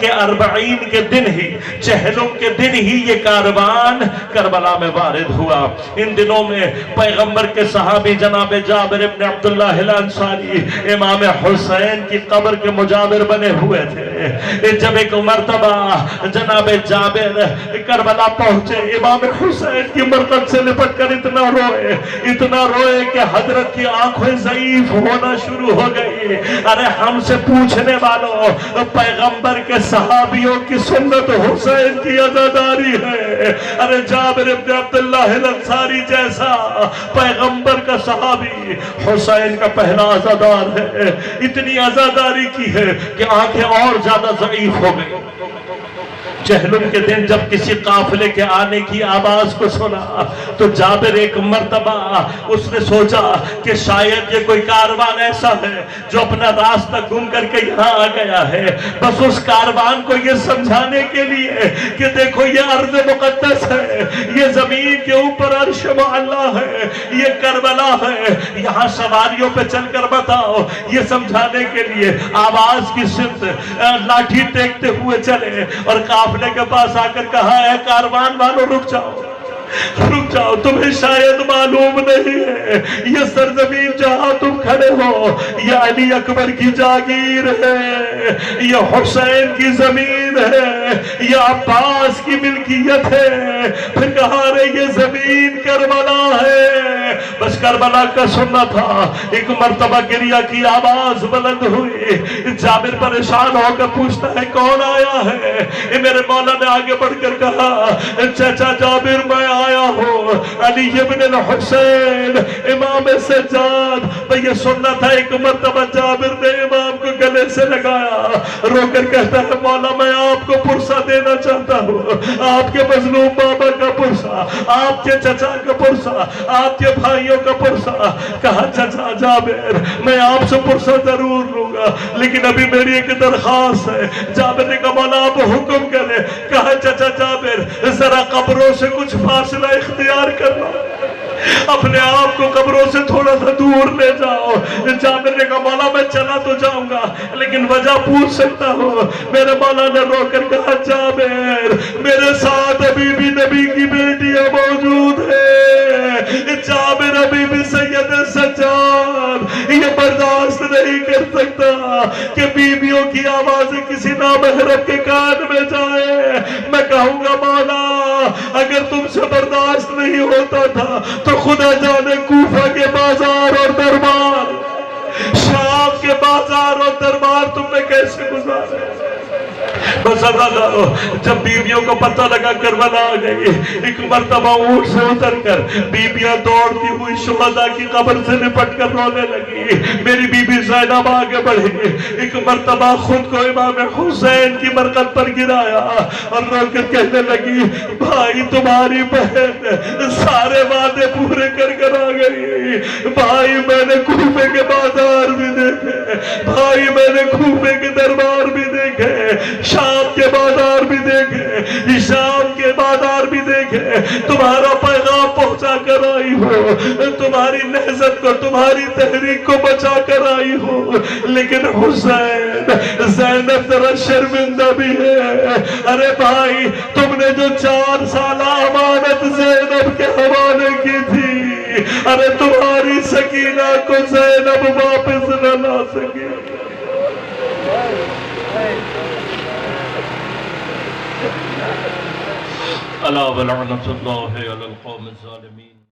کہ 40 کے دن ہی، چہلم کے دن ہی یہ کاروان کربلا میں وارد ہوا۔ ان دنوں میں پیغمبر کے صحابی جناب جابر ابن عبداللہ الانصاری امام حسین کی قبر کے مجاور بنے ہوئے تھے۔ ہے جب ایک مرتبہ جناب جابر کربلا پہنچے امام حسین کی مرکز سے لپٹ کر اتنا روئے کہ حضرت کی آنکھیں ضعیف ہونا شروع ہو گئی. ارے ہم سے پوچھنے والوں پیغمبر کے صحابیوں کی سنت حسین کی عزاداری ہے. ارے جابر ابن عبداللہ الانصاری جیسا پیغمبر کا صحابی حسین کا پہلا عزادار ہے. اتنی عزاداری کی ہے کہ آنکھیں اور زیادہ ضعیف ہو گئی. جہلم کے دن جب کسی قافلے کے آنے کی آواز کو سنا تو جابر ایک مرتبہ اس نے سوچا کہ شاید یہ کوئی کاروان ایسا ہے جو اپنا راستہ گم کر کے یہاں آ گیا ہے. بس اس کاروان کو یہ سمجھانے کے لیے کہ دیکھو یہ ارض مقدس ہے, یہ زمین کے اوپر عرش معلیٰ ہے, یہ کربلا ہے, یہاں سواریوں پہ چل کر بتاؤ. یہ سمجھانے کے لیے آواز کی سمت لاٹھی ٹیکتے ہوئے چلے اور قافلے کے پاس آ کر کہا ہے کاروان والوں رک جاؤ, تمہیں شاید معلوم نہیں ہے یہ سرزمین جہاں تم کھڑے ہو یہ علی اکبر کی جاگیر ہے, یہ حسین کی زمین ہے, یہ عباس کی ملکیت ہے. پھر کہا رہے یہ زمین کربلا ہے. بس کربلا کا سننا تھا. ایک مرتبہ گریہ کی آواز بلند ہوئی. جابر پریشان ہو کر پوچھتا ہے کون آیا ہے. میرے مولا نے آگے بڑھ کر کہا چچا جابر میں آیا ہوں, علی ابن الحسین امام سجاد. میں یہ سننا تھا. ایک مرتبہ جابر نے امام کو گلے سے لگایا, رو کر کہتا ہے مولا میں آپ کو پرسہ دینا چاہتا ہوں, آپ کے مظلوم بابا کا پرسہ, آپ کے چچا کا پرسہ, آپ کے بھائیوں کا پرسہ. کہا چچا جابر میں آپ سے پرسہ ضرور لوں گا لیکن ابھی میری ایک درخواست ہے. جابر نے کہا مولا آپ حکم کریں. کہا چچا جابر ذرا قبروں سے کچھ فاصلہ اختیار کرنا, اپنے آپ کو قبروں سے تھوڑا سا دور لے جاؤ. جابر نے کہا مولا میں چلا تو جاؤں گا لیکن وجہ پوچھ سکتا ہوں. میرے مولا نے رو کر کہا جابر میرے ساتھ ابھی بھی نبی کی بیٹیاں موجود ہیں. جابر ابھی بھی سید سجاد یہ برداشت نہیں کر سکتا کہ بیویوں کی آوازیں کسی نامحرم کے کان میں جائے. میں کہوں گا مولا اگر تم سے برداشت نہیں ہوتا تھا تو خدا جانے کوفہ کے بازار اور دربار, شام کے بازار اور دربار تم نے کیسے گزارے. بس جب بیویوں کو پتہ لگا کربلا آ گئی, ایک مرتبہ اونٹ سے اتر کر بیویاں دوڑتی ہوئی شہداء کی قبر سے لپٹ کر رونے لگی. میری بی بی زینب آگے بڑھی, ایک مرتبہ خود کو امام حسین کی مرقد پر گرایا اور رو کر کہنے لگی بھائی تمہاری بہن سارے وعدے پورے کر آ گئی. بھائی میں نے کوفے کے بازار بھی دیکھے, بھائی میں نے کوفے کے دربار بھی دیکھے, شام کے بازار بھی دیکھے, شام کے بازار بھی دیکھے. تمہارا پیغام پہنچا کر آئی ہو, تمہاری نہضت کو تمہاری تحریک کو بچا کر آئی ہو. لیکن حسین زینب ذرا شرمندہ بھی ہے. ارے بھائی تم نے جو 4 سالہ امانت زینب کے حوالے کی تھی, ارے تمہاری سکینہ کو زینب واپس نہ لا سکے. الا ولعنت اللہ علی القوم الظالمین.